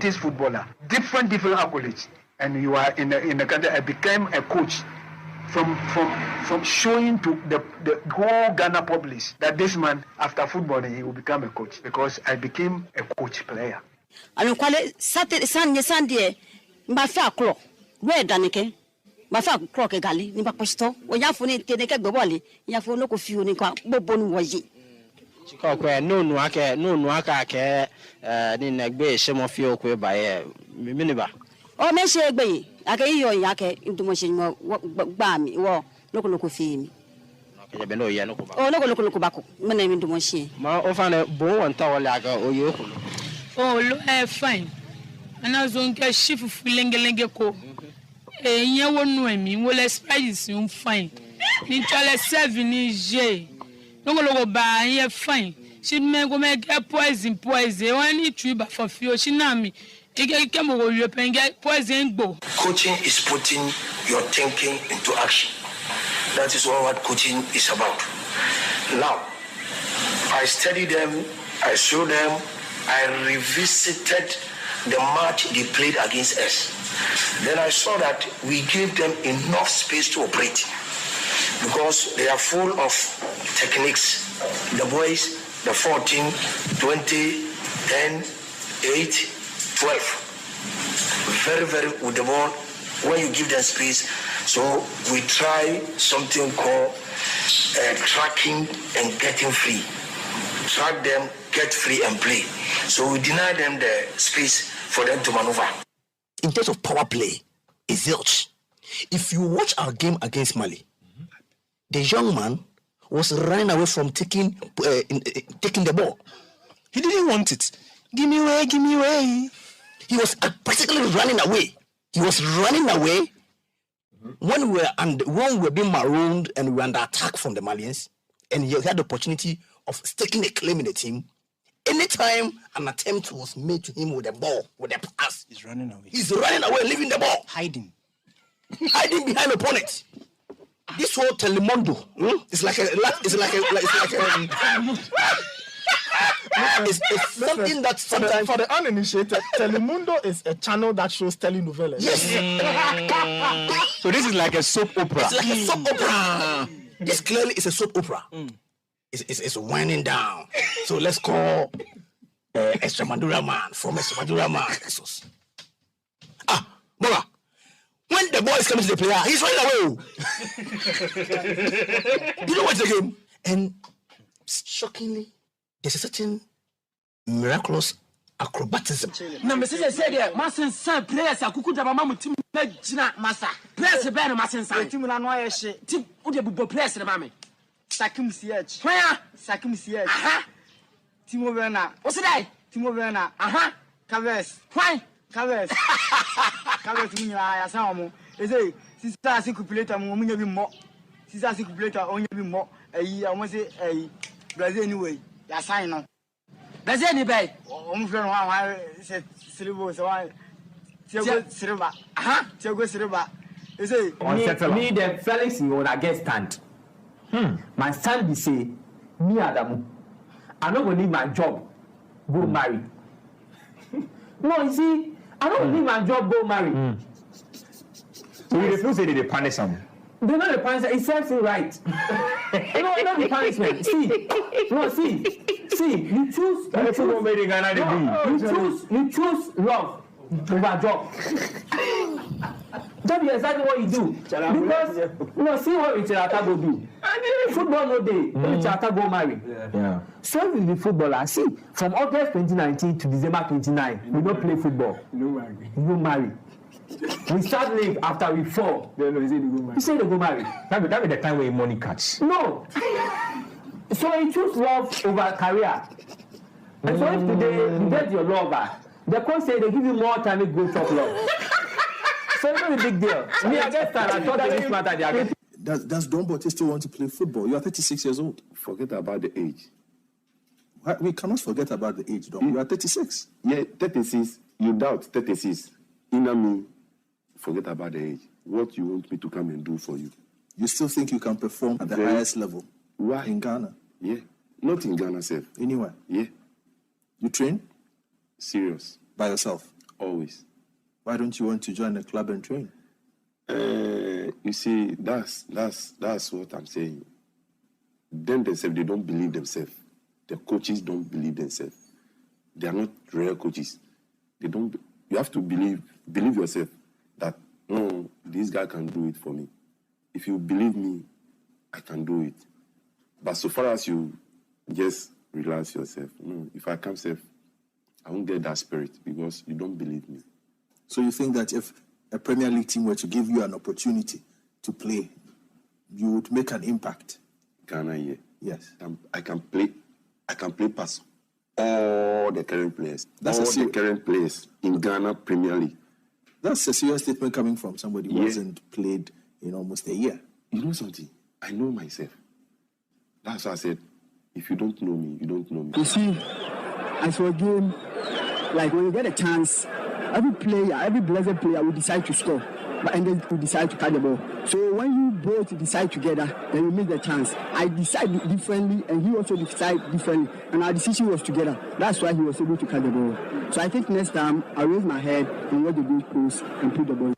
footballer, different accolades, and you are in the country. I became a coach from showing to the whole Ghana public that this man, after football, he will become a coach, because I became a coach player. And quale Sunday, my fair clock, where Danike, my fair clock gali, Nipaposto, or Yafuni Teneke Boboli, Yafuno Funica, Bobon Waji. No Nuaka, Ninagbe, Shemofio, by Miniba. Oh, Messi, Bay, I can hear Yake into machine, Bami, or local fee. Oh, local back, my name into machine. Ma often a bow and tower lager or yoku. Oh, fine. And I was on a shift of Lengelengeko. A year won't know me, will expect soon fine. Ninja 7 is no go buy here fine. She may go make a poison. Only tree but for few she me. It can go European get poison go. Coaching is putting your thinking into action. That is all what coaching is about. Now, I studied them, I showed them, I revisited the match they played against us. Then I saw that we gave them enough space to operate, because they are full of techniques. The boys, the 14, 20, 10, 8, 12. Very with the ball when you give them space. So we try something called tracking and getting free. Track them, get free and play. So we deny them the space for them to maneuver. In terms of power play, it's zilch. If you watch our game against Mali, the young man was running away from taking the ball. He didn't want it. Give me away. He was practically running away. He was running away when we were being marooned and we were under attack from the Malians, and he had the opportunity of staking a claim in the team. Anytime an attempt was made to him with the ball, with the pass, He's running away, leaving the ball, hiding behind the opponent. This whole Telemundo, it's something that sometimes for the uninitiated, Telemundo is a channel that shows telenovelas. Yes. So this is like a soap opera. It's like a soap opera. This clearly is a soap opera. It's winding down. So let's call Extremadura man from Extremadura man. Bola. When the boy is coming to the player, he's running away. You know what's the game? And shockingly, there's a certain miraculous acrobatism. No, Messi said, Master son players are cuckoo mama team massa. Players are better, Master son. Team annoy shit. Team would have been players, mammy. Sakim CH. Where? Sakim CH. Aha. Timo Werner. What's that? Timo Werner. Aha. Cavers. Why? Cavers. Cavers, I saw is a sister seculator, woman be more. Sister seculator only be more. A year, I must say a Brazil anyway. Yes, I know. Brazil anyway. I said, Silver, so I Silver. Aha. Tiago Silver. Is a me the Felix you will get stand. My son be say, me Adamu, I'm not going to need my job, go marry. No, you see, I don't need my job, go marry. So you refuse to they punish him. They're not the punishment, it serves you right. No, not the punishment. See, you choose love over job. That is exactly what you do. Because see what Richard go do. Football no day. Richard go marry. Yeah. So with the footballer, see, from August 2019 to December 29, we don't play football. You don't marry. We start league after we fall. You say they go marry. That be the time where money catch. No. So you choose love over career. And so if today you get your lover, the coach say they give you more time to go chop love. So it's not a big deal. Me, I guess that I thought that this matter. Does Don Bote still want to play football? You are 36 years old. Forget about the age. We cannot forget about the age, Don. You are 36. Yeah, 36. You doubt 36. Me, forget about the age. What you want me to come and do for you? You still think you can perform at the highest level? Why? In Ghana? Yeah. Not in Ghana, sir. Anywhere? Yeah. You train? Serious. By yourself? Always. Why don't you want to join the club and train? You see, that's what I'm saying. Them themselves, they don't believe themselves. The coaches don't believe themselves. They are not real coaches. They don't. You have to believe yourself that no, this guy can do it for me. If you believe me, I can do it. But so far as you just relax yourself, no, if I come safe, I won't get that spirit because you don't believe me. So you think that if a Premier League team were to give you an opportunity to play, you would make an impact? Ghana, yeah. Yes. I can play past all the current players. The current players in Ghana Premier League. That's a serious statement coming from somebody who hasn't played in almost a year. You know something? I know myself. That's why I said, if you don't know me, you don't know me. You see, as for a game, like when you get a chance, every blessed player will decide to score, and then will decide to catch the ball. So when you both decide together, then you miss the chance. I decide differently, and he also decided differently, and our decision was together. That's why he was able to catch the ball. So I think next time I'll raise my head and watch the goal post and put the ball.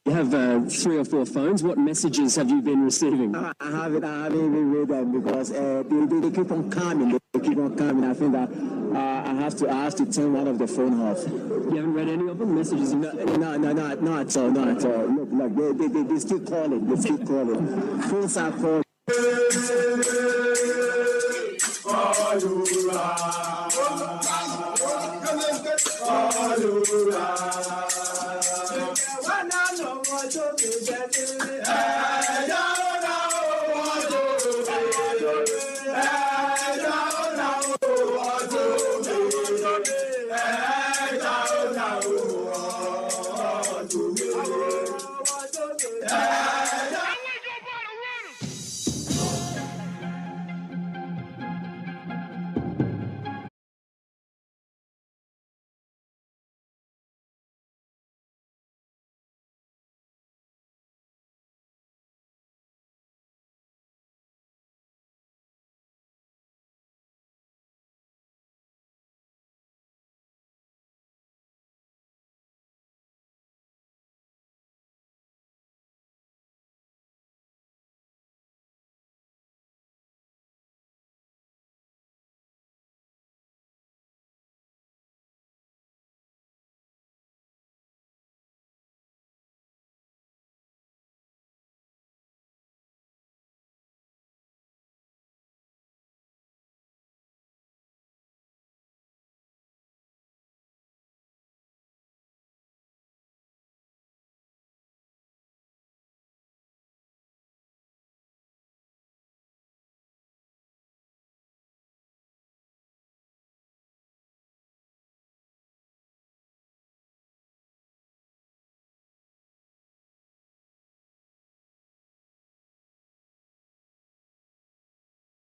You have 3 or 4 phones. What messages have you been receiving? I haven't even read them because they keep on coming. They keep on coming. I think that I have to turn one of the phone off. You haven't read any of them? Messages? No, not at all. Look, they still calling. They still calling. Phones are calling.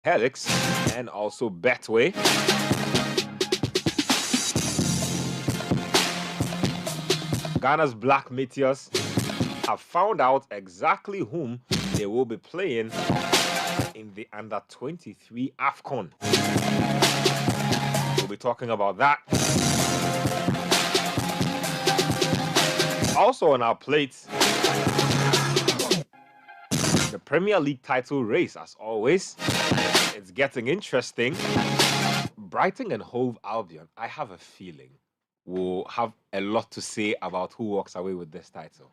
Helix and also Betway. Ghana's Black Meteors have found out exactly whom they will be playing in the Under-23 AFCON. We'll be talking about that. Also on our plates, the Premier League title race, as always. It's getting interesting. Brighton and Hove Albion, I have a feeling, will have a lot to say about who walks away with this title.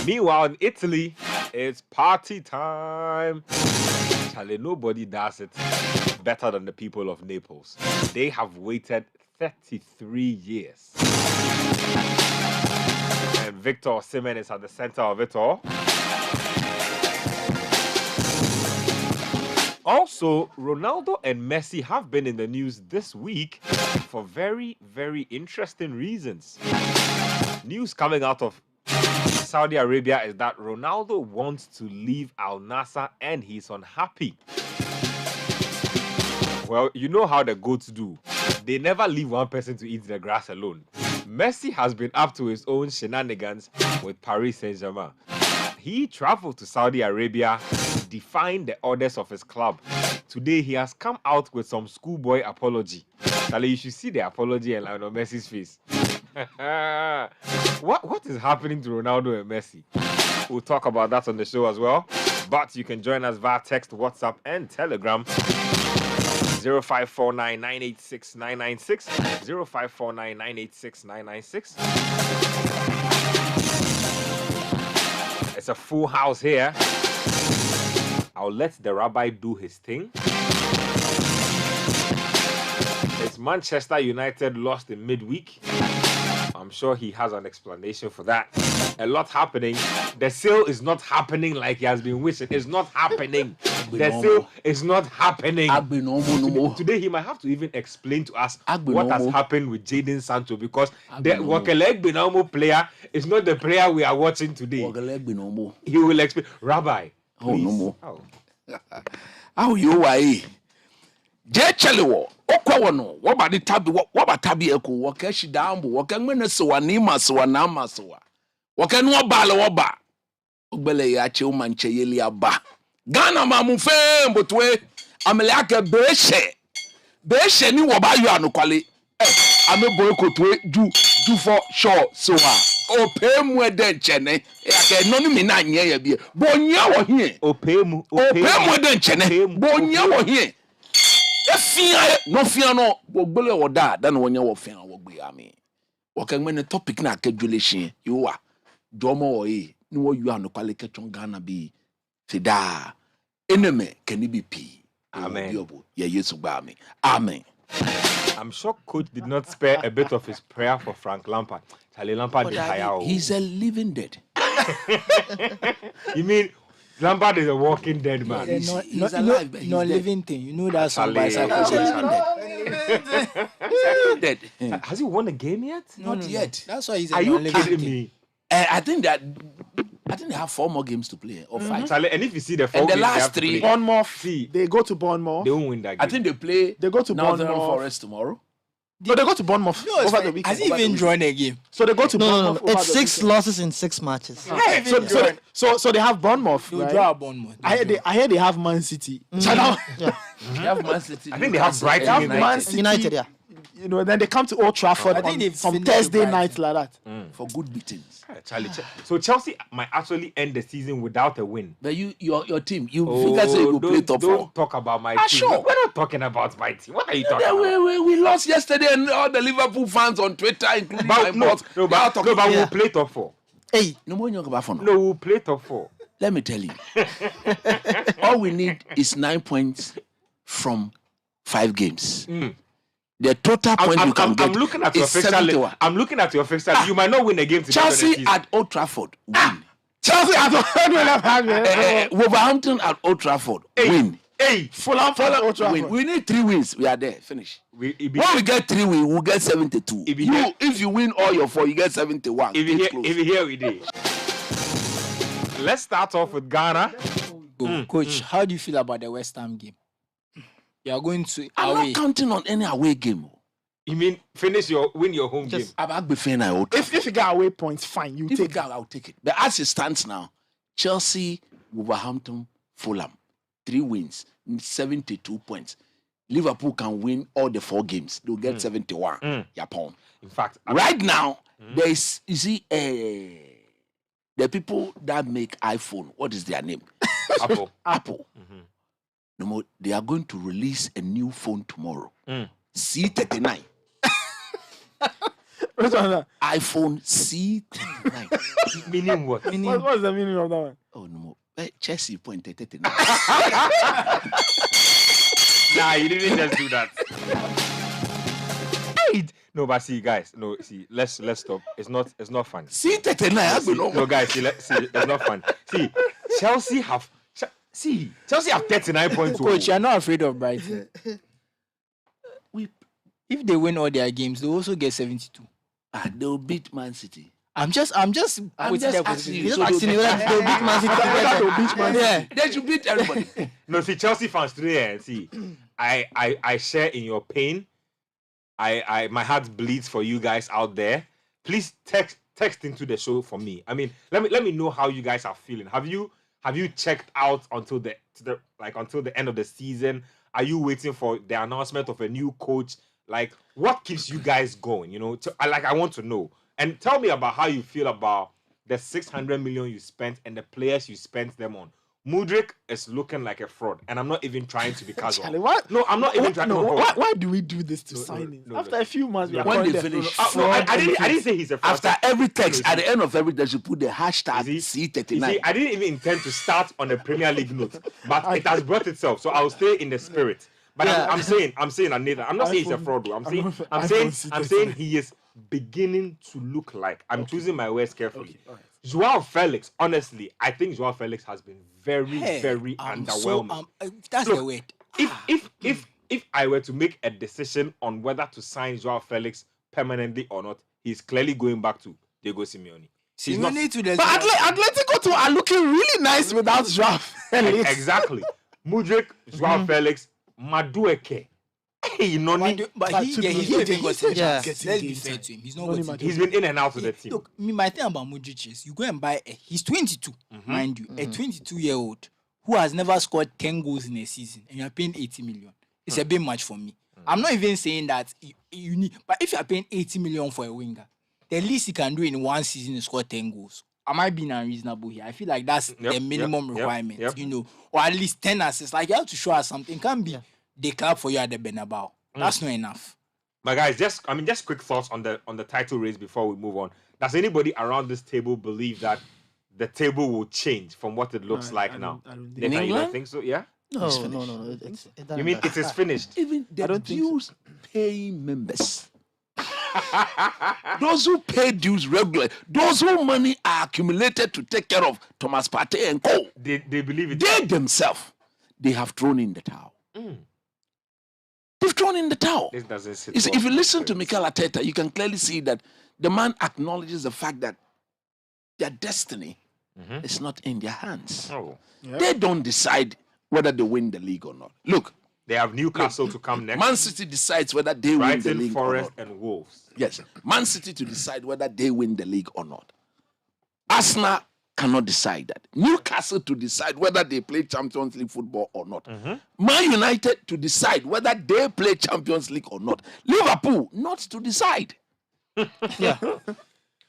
Meanwhile, in Italy, it's party time. Charlie, nobody does it better than the people of Naples. They have waited 33 years. And Victor Osimhen is at the center of it all. Also, Ronaldo and Messi have been in the news this week for very, very interesting reasons. News coming out of Saudi Arabia is that Ronaldo wants to leave Al Nassr and he's unhappy. Well, you know how the goats do. They never leave one person to eat the grass alone. Messi has been up to his own shenanigans with Paris Saint-Germain. He traveled to Saudi Arabia, defying the orders of his club. Today, he has come out with some schoolboy apology. Charlie, you should see the apology and Lionel Messi's face. What is happening to Ronaldo and Messi? We'll talk about that on the show as well. But you can join us via text, WhatsApp, and Telegram. 0549 986 996. 0549 986 996. It's a full house here. I'll let the rabbi do his thing. It's Manchester United lost in midweek. I'm sure he has an explanation for that. A lot happening. The sale is not happening like he has been wishing. It's not happening. The sale is not happening. Today he might have to even explain to us what has happened with Jadon Sancho, because the Wakelek Binomo player is not the player we are watching today. He will explain. Rabbi, please. How you are? Jechelewo okwawono wobade tabi wobatabi eko wokeshi dambo wokengmene sowa nima sowa nama sowa wokenu obale woba ogbele ya che umanche yeli aba Ghana mamu fe mbotwe ameliake beshe ni woba yu anukwale ame boy kotwe ju for sure sowa opemu eden chene yake nonu mi na nye ye bie bonya wo hie opemu eden chene bonya wo hie no fear no gbele oda dan wonye wo fear wo gbe ami wo kan men topic na akadulation you are domo wo yi ni wo yu anokwale ketron Ghana bi fida eneme can be p amen yeah yesu gba ami amen. I'm sure coach did not spare a bit of his prayer for Frank Lampard. Charlie Lampard is higher. He's a living dead. You mean Lampard is a walking dead man? He's alive, but he's no living thing. You know that song by dead. Has he won a game yet? Not yet. That's why he's a Are you non-living kidding thing. me? I think they have 4 more games to play or 5. Charlie, and if you see the 4 and the games they last have to 3, play, Bournemouth. see, They go to Bournemouth. they won't win that game. I think they play. They go to Northern Bournemouth. Forest tomorrow. No, they go to Bournemouth over the weekend. Has he even joined a game? So they go to Bournemouth. over It's the 6 weekend. losses in 6 matches. So they have Bournemouth. They'll Right? draw Bournemouth. I hear they have Man City. So now, They have Man City. I think they have Brighton they have United. Man City. United, yeah. You know, then they come to Old Trafford I think on they've some finished Thursday with night like that. for good beatings. Charlie, so Chelsea might actually end the season without a win. But your team, you figure say you play top 4. Don't talk about my Ah, team. sure. We're not talking about my team. What are you talking Yeah, about? we lost yesterday, and all the Liverpool fans on Twitter, including my boss, But we'll play top 4. Hey, No more young about No, we'll play top 4. Let me tell you, all we need is 9 points from 5 games. The total point you can get I'm looking at your is fixture 71. list. I'm looking at your fixture list. You might not win a game today. Chelsea at Old Trafford win. Chelsea at Old Wolverhampton at Old Trafford win. Hey, Fulham at Old Trafford. Win. We need 3 wins. We are there. Finish. when When we get 3 wins, we'll get 72. If you win all your 4, you get 71. if you hear we did. Let's start off with Ghana. Coach, how do you feel about the West Ham game? You are going to I'm away. not counting on any away game. You mean win your home game? I'm be fair now. If you get away points, fine. You If take it, I'll take it. But as it stands now, Chelsea, Wolverhampton, Fulham, 3 wins, 72 points. Liverpool can win all the 4 games. They'll get 71. Yapon. In fact, Right now, there is, you see, the people that make iPhone, what is their name? Apple. Apple. No more, they are going to release a new phone tomorrow. C39. iPhone C39. Meaning what? What's the meaning of that one? Oh no more. Chelsea point 39. Nah, you didn't just do that. No, but see, guys. No, see. Let's stop. It's not fun. C39. No, guys. See, it's not fun. See, Chelsea have 39 points. Coach, you're not afraid of Brighton. If they win all their games, they also get 72. They'll beat Man City. I'm just asking you. he's asking you whether they'll beat Man City. Yeah, they should beat everybody. No, see, Chelsea fans today. See, I share in your pain. I my heart bleeds for you guys out there. Please text into the show for me. I mean, let me know how you guys are feeling. Have you checked out until the end of the season? Are you waiting for the announcement of a new coach? Like, what keeps you guys going? You know, I want to know. And tell me about how you feel about the 600 million you spent and the players you spent them on. Mudryk is looking like a fraud, and I'm not even trying to be casual. Charlie, what? No, I'm not even trying to. Why do we do this to sign him? After a few months, we are when they there. finish, I didn't say he's a fraud. After every text, at the end of every text, you put the hashtag C39. You see, I didn't even intend to start on a Premier League note, but it has brought itself, so I'll stay in the spirit. But I'm saying, Nathan, I'm not saying he's a fraud. I'm saying he is beginning to look like. I'm choosing my words carefully. Okay. Joao Felix, honestly, I think Joao Felix has been very underwhelming. That's the word. If I were to make a decision on whether to sign Joao Felix permanently or not, he's clearly going back to Diego Simeone. But Atletico too are looking really nice without Joao Felix. Exactly. Mudryk, Joao Felix, Madueke. Hey, but he even got a chance. Let's be fair to him. He's not what he's been in and out of the team. Look, my thing about Mudryk is you go and buy he's 22, mind you, a 22-year-old who has never scored 10 goals in a season, and you're paying 80 million. It's a bit much for me. I'm not even saying that you need, but if you're paying 80 million for a winger, the least he can do in one season is score 10 goals. Am I being unreasonable here? I feel like that's the minimum requirement, you know, or at least 10 assists. Like, you have to show us something. It can't be they clap for you at the Bernabeu. That's not enough. But guys, just quick thoughts on the title race before we move on. Does anybody around this table believe that the table will change from what it looks like now? I don't think. You don't think so? Yeah. No. You mean it is finished? Even the dues paying members. Those who pay dues regularly, those who money are accumulated to take care of Thomas Partey and co. They believe it. They themselves, they have thrown in the towel. They've thrown in the towel. This doesn't sit If you listen to Mikel Arteta, you can clearly see that the man acknowledges the fact that their destiny is not in their hands. Oh. Yep. They don't decide whether they win the league or not. Look, they have Newcastle to come next. Man City decides whether they win the league Forest or not. and Wolves. Yes, Man City to decide whether they win the league or not. Arsenal cannot decide that. Newcastle to decide whether they play Champions League football or not. Man United to decide whether they play Champions League or not. Liverpool not to decide. Yeah.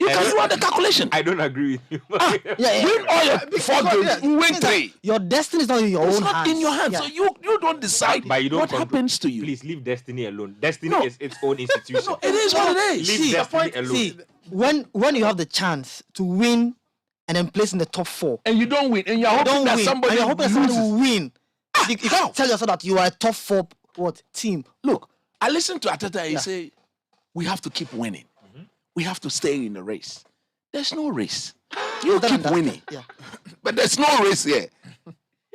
You can do all the calculation. I don't agree with you. Win all your 4 games, win 3. Your destiny is not in your It's own not hands. in your hands. Yeah. So you don't decide But you don't what happens to you. Please leave destiny alone. Destiny is its own institution. No, it is what it is. Leave destiny alone. See, when you have the chance to win and then place in the top 4, And you don't win, and you're hoping that somebody loses. will win. You can't tell yourself that you are a top 4 team. Look, I listen to Arteta and he say, we have to keep winning. We have to stay in the race. There's no race. You keep winning. Yeah. But there's no race here.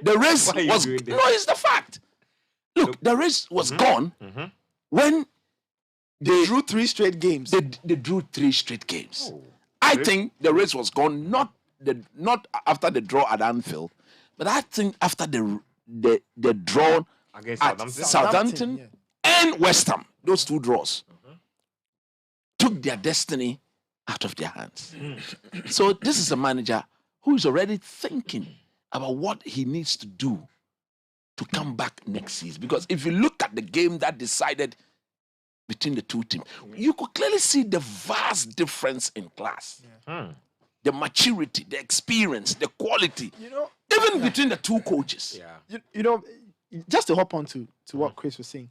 The race Why are you was... doing this? No, it's the fact. Look, the race was gone when They drew 3 straight games. they drew 3 straight games. I think the race was gone not after the draw at Anfield, but I think after the draw Against at Southampton. and West Ham. Those 2 draws took their destiny out of their hands. So this is a manager who is already thinking about what he needs to do to come back next season. Because if you look at the game that decided between the 2 teams, you could clearly see the vast difference in class. The maturity, the experience, the quality, even between the 2 coaches. You know, just to hop on to what Chris was saying,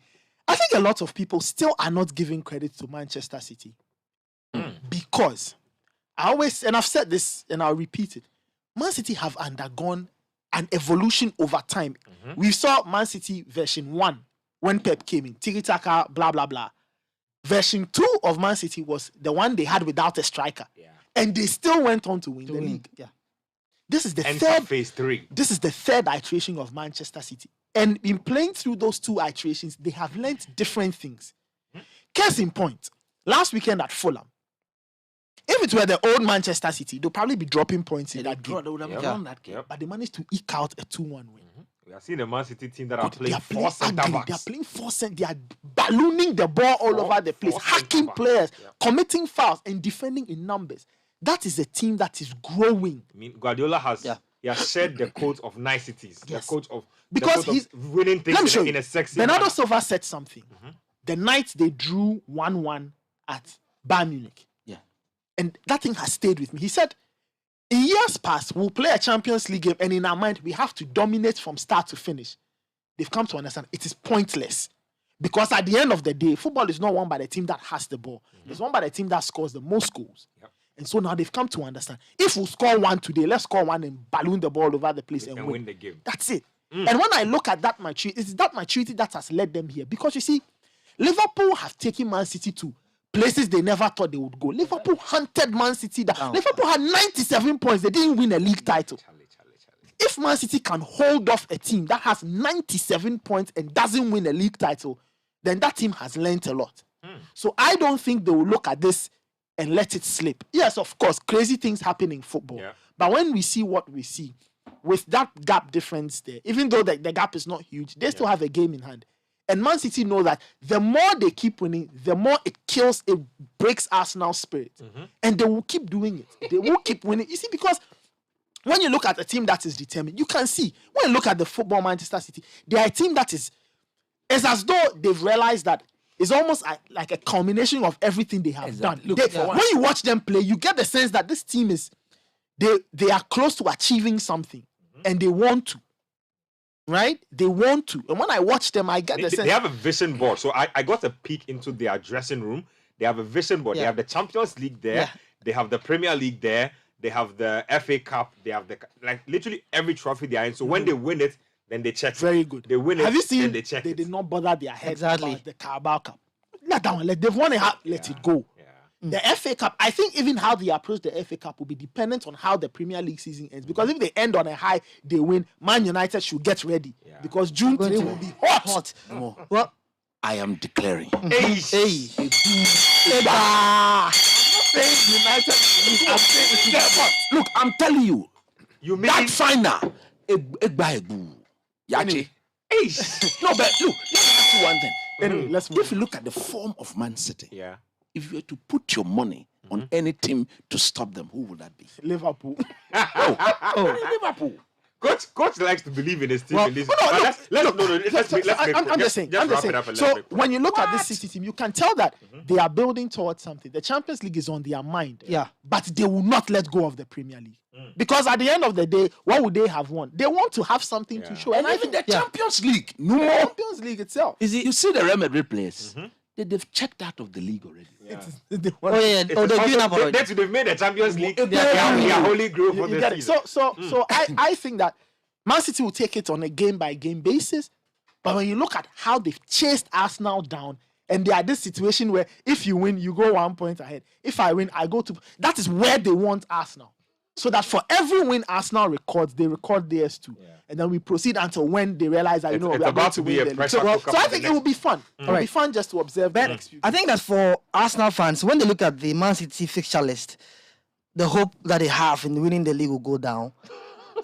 I think a lot of people still are not giving credit to Manchester City. Because and I've said this and I'll repeat it, Man City have undergone an evolution over time. We saw Man City version 1 when Pep came in, tiki-taka, blah, blah, blah. Version 2 of Man City was the one they had without a striker. And they still went on to win the league. Yeah. This is the phase 3. This is the 3rd iteration of Manchester City. And in playing through those 2 iterations, they have learned different things. Case in point, last weekend at Fulham, if it were the old Manchester City, they'll probably be dropping points in that game. They would have won that game. But they managed to eke out a 2-1 win. We are seeing a Man City team that are They playing 4 centre ugly. backs. They are playing 4 center. They are ballooning the ball all over the place, hacking players, committing fouls, and defending in numbers. That is a team that is growing. I mean, Guardiola has he has shared the code of niceties, Yes. the code of Because the code of winning let me things show in you. a sexy Bernardo manner. Silva said something the night they drew 1-1 at Bayern Munich. Yeah. And that thing has stayed with me. He said, in years past, we'll play a Champions League game, and in our mind, we have to dominate from start to finish. They've come to understand it is pointless. Because at the end of the day, football is not won by the team that has the ball. It's won by the team that scores the most goals. Yep. And so now they've come to understand. If we score one today, let's score one and balloon the ball over the place and win the game. That's it. And when I look at that maturity, it's that maturity that has led them here. Because you see, Liverpool have taken Man City to places they never thought they would go. Liverpool hunted Man City down. Liverpool had 97 points. They didn't win a league title. If Man City can hold off a team that has 97 points and doesn't win a league title, then that team has learned a lot. So I don't think they will look at this and let it slip. Yes, of course, crazy things happen in football. Yeah. But when we see what we see, with that gap difference there, even though the gap is not huge, they still have a game in hand. And Man City know that the more they keep winning, the more it breaks Arsenal's spirit. And they will keep doing it. They will keep winning. You see, because when you look at a team that is determined, you can see, when you look at the football Manchester City, they are a team that is, it's as though they've realized that it's almost like a culmination of everything they have done. Look, When you watch them play, you get the sense that this team is, they are close to achieving something, and they want to. Right? They want to. And when I watch them, I get the sense. They have a vision board. So I got a peek into their dressing room. They have a vision board. Yeah. They have the Champions League there. Yeah. They have the Premier League there. They have the FA Cup. They have literally every trophy they are in. So when they win it, then they check. Very good. They win it. Have you seen? Then they check. They did not bother their heads Exactly. about the Carabao Cup. Let that one. They've won it. Let it go. The FA Cup. I think even how they approach the FA Cup will be dependent on how the Premier League season ends. Because if they end on a high, they win. Man United should get ready because June today will be hot. Well, I am declaring. hey. Look, I'm telling you, You mean that final, Yachi. No, but look, let me ask you one thing. Anyway, let's move. If you look at the form of Man City, Yeah. if you were to put your money on any team to stop them, who would that be? Liverpool. Liverpool. Coach likes to believe in his team. Well, in this. no, But look, let's make I'm just saying. Just wrap it up and let's make When you look at this City team, you can tell that they are building towards something. The Champions League is on their mind. Yeah. But they will not let go of the Premier League. Because at the end of the day, what would they have won? They want to have something to show. And I even think the Champions League, no more. Champions League itself. You see the Real Madrid players, they've checked out of the league already. Oh yeah. Oh, they're giving up already. They've made the Champions League their holy grail for You the get it. season. So I think that Man City will take it on a game-by-game basis. But when you look at how they've chased Arsenal down, and they are this situation where if you win, you go 1 point ahead. If I win, I go to... That is where they want Arsenal. So that for every win Arsenal records, they record theirs too. And then we proceed until when they realize that, It's we are about going to to be win a the league. pressure So cooker I for think the it will be fun. It will be fun just to observe the next few. I think that for Arsenal fans, when they look at the Man City fixture list, the hope that they have in winning the league will go down.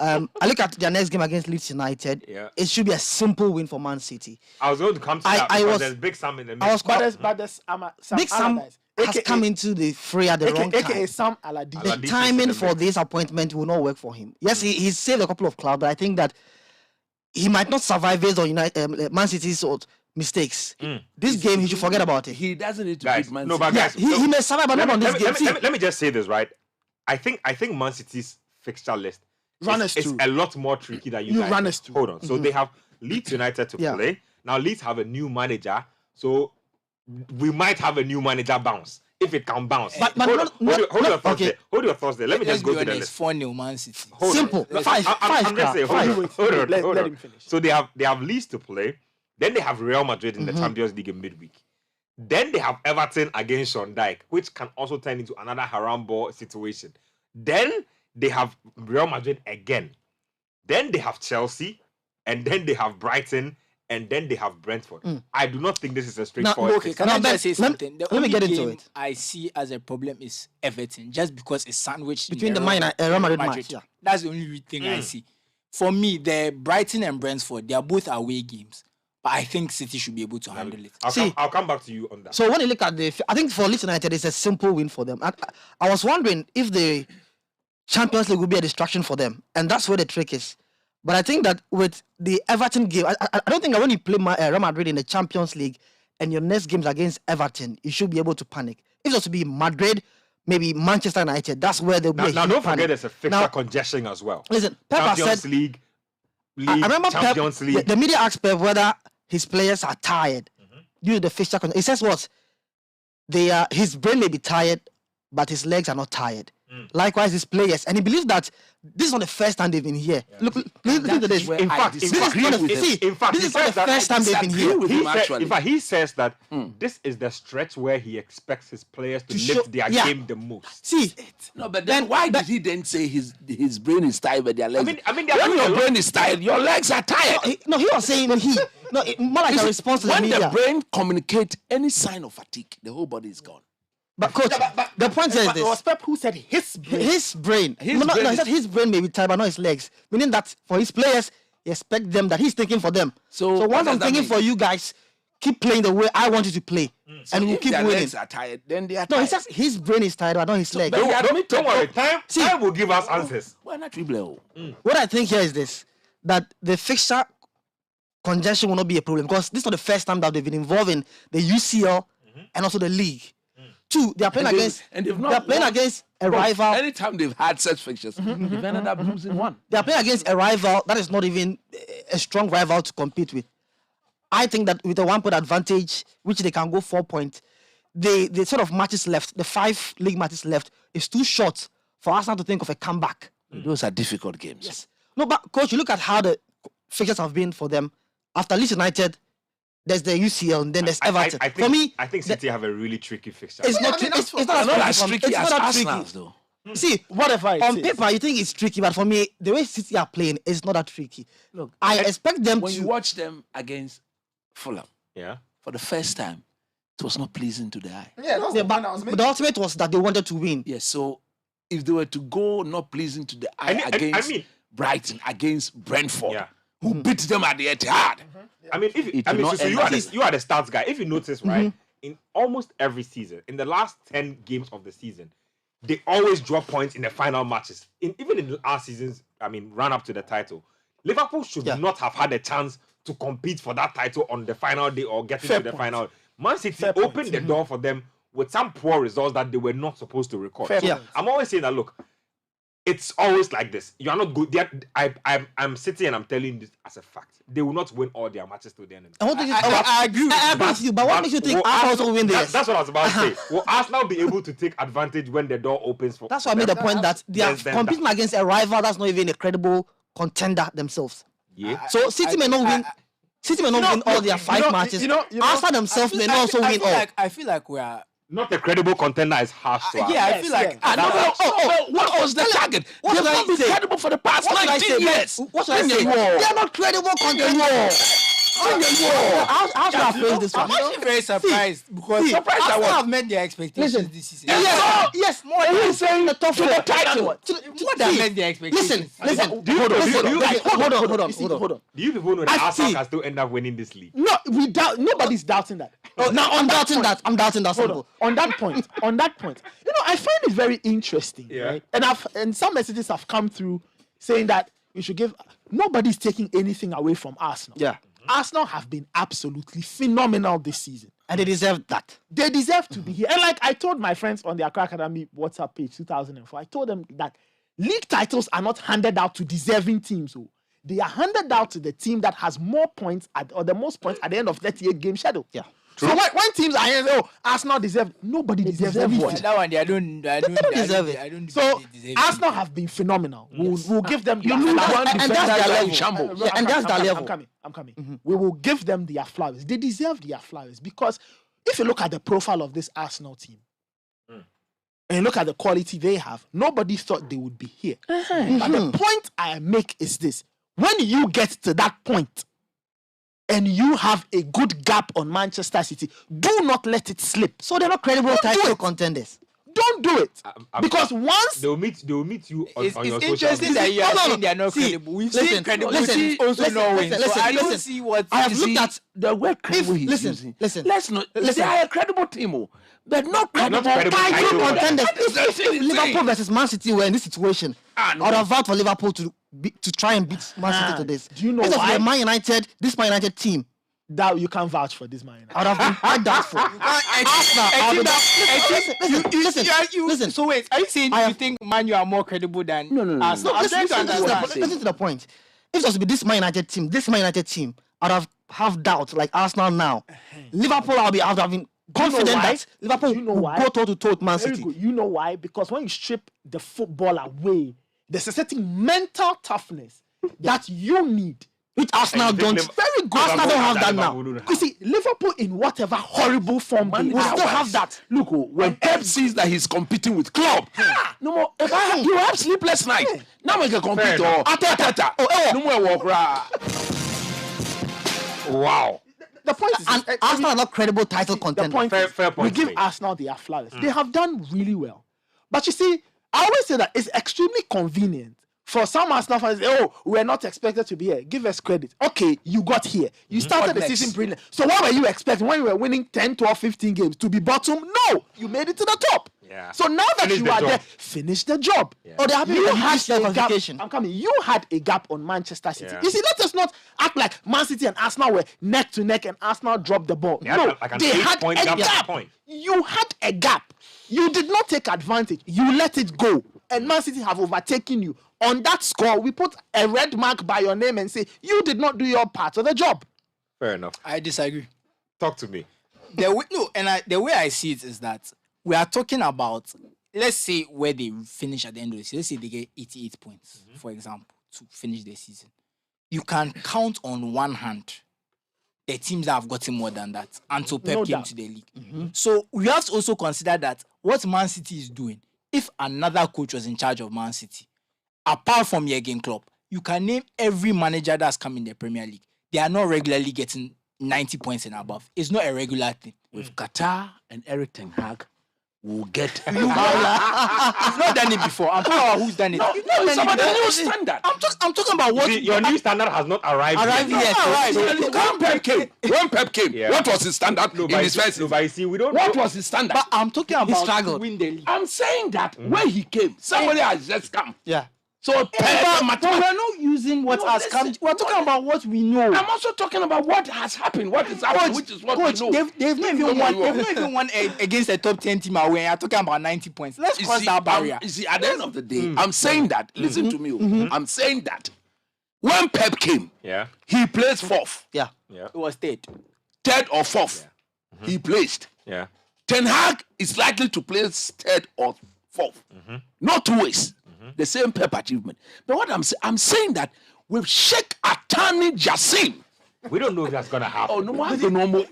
I look at their next game against Leeds United. Yeah. It should be a simple win for Man City. I was going to come to that because there's Big Sam in the mix. But there's Sam Big Sam Allardyce, has come into the fray at the wrong time. AKA Sam Allardyce. The timing for this appointment will not work for him. Yes, he's saved a couple of clubs, but I think that he might not survive based on Man City's mistakes. This game, he should forget about it. He doesn't need to Guys, beat Man no, City. but guys, he may survive, but not on this game. Let me just say this, right? I think Man City's fixture list is a lot more tricky than you guys. run us through. Hold on. So they have Leeds United to play. Now Leeds have a new manager, so we might have a new manager bounce. If it can bounce. But hold your thoughts okay. there. Hold your thoughts there. Let me just go to the list. 4-0 Man City. Simple. I'm just saying, hold on. Let him finish. So they have Leeds to play. Then they have Real Madrid in the Champions League in midweek. Then they have Everton against Sean Dyche, which can also turn into another haram ball situation. Then they have Real Madrid again. Then they have Chelsea, and then they have Brighton, and then they have Brentford. I do not think this is a straightforward. Okay, can I just say something? The let me only get into game it. I see as a problem is Everton, just because it's sandwiched Between in the Real Madrid match, yeah. That's the only thing I see. For me, the Brighton and Brentford, they are both away games. But I think City should be able to handle it. I'll come back to you on that. So when you look at I think for Leeds United, it's a simple win for them. I was wondering if the Champions League would be a distraction for them. And that's where the trick is. But I think that with the Everton game, I don't think that when you play Real Madrid in the Champions League, and your next games against Everton, you should be able to panic. If it was to be Madrid, maybe Manchester United, that's where there'll be a huge Now, don't panic. forget there's a fixture congestion as well. Listen, Pep Champions said, League, I remember Champions Pep, League. the media asked Pep whether his players are tired due to the fixture congestion. He says what? His brain may be tired, but his legs are not tired. Likewise, his players, and he believes that this is not the first time they've been here. Look, listen to this. In fact, this is not the first time they've been here. In fact, he says that this is the stretch where he expects his players to lift their game the most. See, no, but then why did he then say his brain is tired but their legs? I mean, when your brain is tired, your legs are tired. No, he was saying more like a response to the media. When the brain communicates any sign of fatigue, the whole body is gone. But coach, the point is this: it was Pep who said his brain. His brain. He said his brain may be tired, but not his legs. Meaning that for his players, he expect them that he's thinking for them. So once I'm thinking for you guys, keep playing the way I want you to play, and we'll keep winning. Legs are tired, then they are no, tired. he says his brain is tired, but not his legs. Don't worry, time will give us answers. Why not dribble? What I think here is this: that the fixture congestion will not be a problem because this is not the first time that they've been involved in the UCL and also the league. Two, they are playing against a rival. Anytime they've had such fixtures, they've ended up losing one. They are playing against a rival that is not even a strong rival to compete with. I think that with a 1 point advantage, which they can go 4 points, the sort of matches left, the 5 league matches left, is too short for Arsenal to think of a comeback. Those are difficult games. Yes. No, but coach, you look at how the fixtures have been for them. After Leeds United, there's the UCL, and then there's Everton. For me, I think City have a really tricky fixture. It's not tricky. It's not as tricky as Arsenal, though. See, whatever on paper you think it's tricky, but for me, the way City are playing is not that tricky. Look, I expect them when to. you watch them against Fulham, yeah, for the first time, it was not pleasing to the eye. Yeah, that's the ban I was But the ultimate was that they wanted to win. Yes, so if they were to go not pleasing to the eye against Brighton, against Brentford, who beat them at the Etihad. I mean, you are the stats guy. If you notice, right, in almost every season, in the last 10 games of the season, they always drop points in the final matches. Even in our seasons, I mean, run up to the title, Liverpool should not have had a chance to compete for that title on the final day or get into the final. Man City opened the door for them with some poor results that they were not supposed to record. I'm always saying that, look, it's always like this. You are not good. I'm sitting and I'm telling you this as a fact. They will not win all their matches to the end. I agree with you, but what makes you think Arsenal will win this? That's what I was about to say. Will Arsenal be able to take advantage when the door opens for? That's why I made the point that they are competing against a rival that's not even a credible contender themselves. Yeah. So City may not win. City may not win all their 5 matches. Arsenal themselves may not also win all. I feel like we are. Not a credible contender is harsh. I feel like. What was the target? They've not been credible for the past 19 years. What should I say? They are not credible contenders. How should I phrase this one? I'm actually very surprised because Arsenal have met their expectations this season. Yes, more than saying the top 4 title. What they have met their expectations. Listen. Hold on. Do you people know that Arsenal can still end up winning this league? No, nobody's doubting that. Now I'm doubting that. Simple. On that point, I find it very interesting, right? And some messages have come through saying that we should give. Nobody's taking anything away from Arsenal. Yeah. Arsenal have been absolutely phenomenal this season. And they deserve that. They deserve to be here. And like I told my friends on the Accra Academy WhatsApp page 2004, I told them that league titles are not handed out to deserving teams. They are handed out to the team that has more points or the most points at the end of 38 game schedule. Yeah. True. So when teams are here, Arsenal deserve. Nobody deserves everything. That one, I don't deserve it. So Arsenal have been phenomenal. We'll give them. And that's their level. And that's their level. I'm coming. We will give them their flowers. They deserve their flowers because if you look at the profile of this Arsenal team and you look at the quality they have, nobody thought they would be here. But the point I make is this: when you get to that point, and you have a good gap on Manchester City, do not let it slip. So they're not credible title contenders. Don't do it. Because once they'll meet you on your social media. It's interesting that you are saying they are not credible. We've seen credible teams also not win. So I don't see what I have looked at the word credible he's using. Listen. They are a credible team, but not credible title contenders. If Liverpool versus Man City were in this situation, I would have vowed for Liverpool to try and beat Man City to this. Do you know why? Man United, this Man United team, that you can't vouch for this man. I would have been quite doubtful. Listen. So wait, are you saying you think Man U are more credible than? No. Arsenal? I'm trying to understand. Listen to the point. If it was to be this Man United team, I'd have doubts like Arsenal now. Liverpool, I'd have been confident that Liverpool will go toe to toe with Man City. Very good. You know why? Because when you strip the football away, there's a certain mental toughness that you need. Which Arsenal don't. Very good. Arsenal don't have that now. You see, Liverpool in whatever horrible form they will still have that. Look, when Pep sees that he's competing with club, no more. You have sleepless night. Now we can compete. No more walk. Wow. The point is, Arsenal are not credible title contenders. Fair point. We give Arsenal their flowers. They have done really well. But you see, I always say that it's extremely convenient for some Arsenal fans. We're not expected to be here. Give us credit. Okay, you got here. You started the season brilliant. So what were you expecting when you were winning 10, 12, 15 games? To be bottom? No. You made it to the top. Yeah. So now that you are there, finish the job. Yeah. Oh, they have You been had a gap. qualification. I'm coming. You had a gap on Manchester City. Yeah. You see, let us not act like Man City and Arsenal were neck to neck and Arsenal dropped the ball. Yeah, No, like an they had 8-point a gap at gap. point. You had a gap. You did not take advantage. You let it go. And Man City have overtaken you. On that score, we put a red mark by your name and say, you did not do your part of the job. Fair enough. I disagree. Talk to me. The way I see it is that we are talking about, let's say where they finish at the end of the season. Let's say they get 88 points, for example, to finish the season. You can count on one hand the teams that have gotten more than that until Pep came to the league. So we have to also consider that what Man City is doing, if another coach was in charge of Man City, apart from Jurgen Klopp, you can name every manager that's come in the Premier League. They are not regularly getting 90 points and above. It's not a regular thing. With Qatar and Eric Ten Hag, we'll get. You've not done it before. I'm talking about who's done it. No, it's about the new standard. I'm talking about what Your new standard has not arrived yet. When Pep came, Yeah. what was his standard in his first season? But you see, we don't. What was his standard? But I'm talking about struggled. win the league. I'm saying that when he came, somebody has just come. Yeah. So But we're not using what has come. We're talking about what we know. I'm also talking about what has happened, what is happening, which is what Coach, we know. they've not even won against a top 10 team away. You're talking about 90 points. Let's cross that barrier. You see, at the end of the day, I'm saying that. Listen to me. I'm saying that when Pep came, he placed fourth. Yeah. It was third or fourth. He placed. Yeah. Ten Hag is likely to place third or fourth. Not two ways. The same Pep achievement. But what I'm saying that with Sheikh Atani Jassim, we don't know if that's gonna happen. Oh no, I don't know.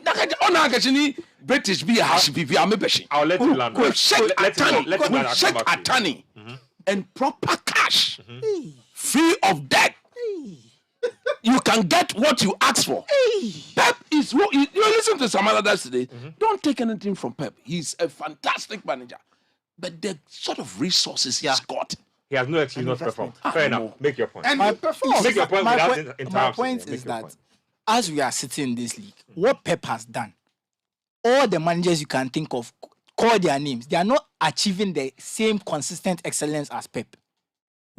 British be I'll let you land. With Sheikh Atani, Atani and proper cash, free of debt. You can get what you ask for. Pep is. You listen to some others today. Don't take anything from Pep. He's a fantastic manager, but the sort of resources he's got. He has no excuse not to perform. Fair enough. Make your point. And Make your point without interrupting. My point is that as we are sitting in this league, what Pep has done, all the managers you can think of, call their names, they are not achieving the same consistent excellence as Pep.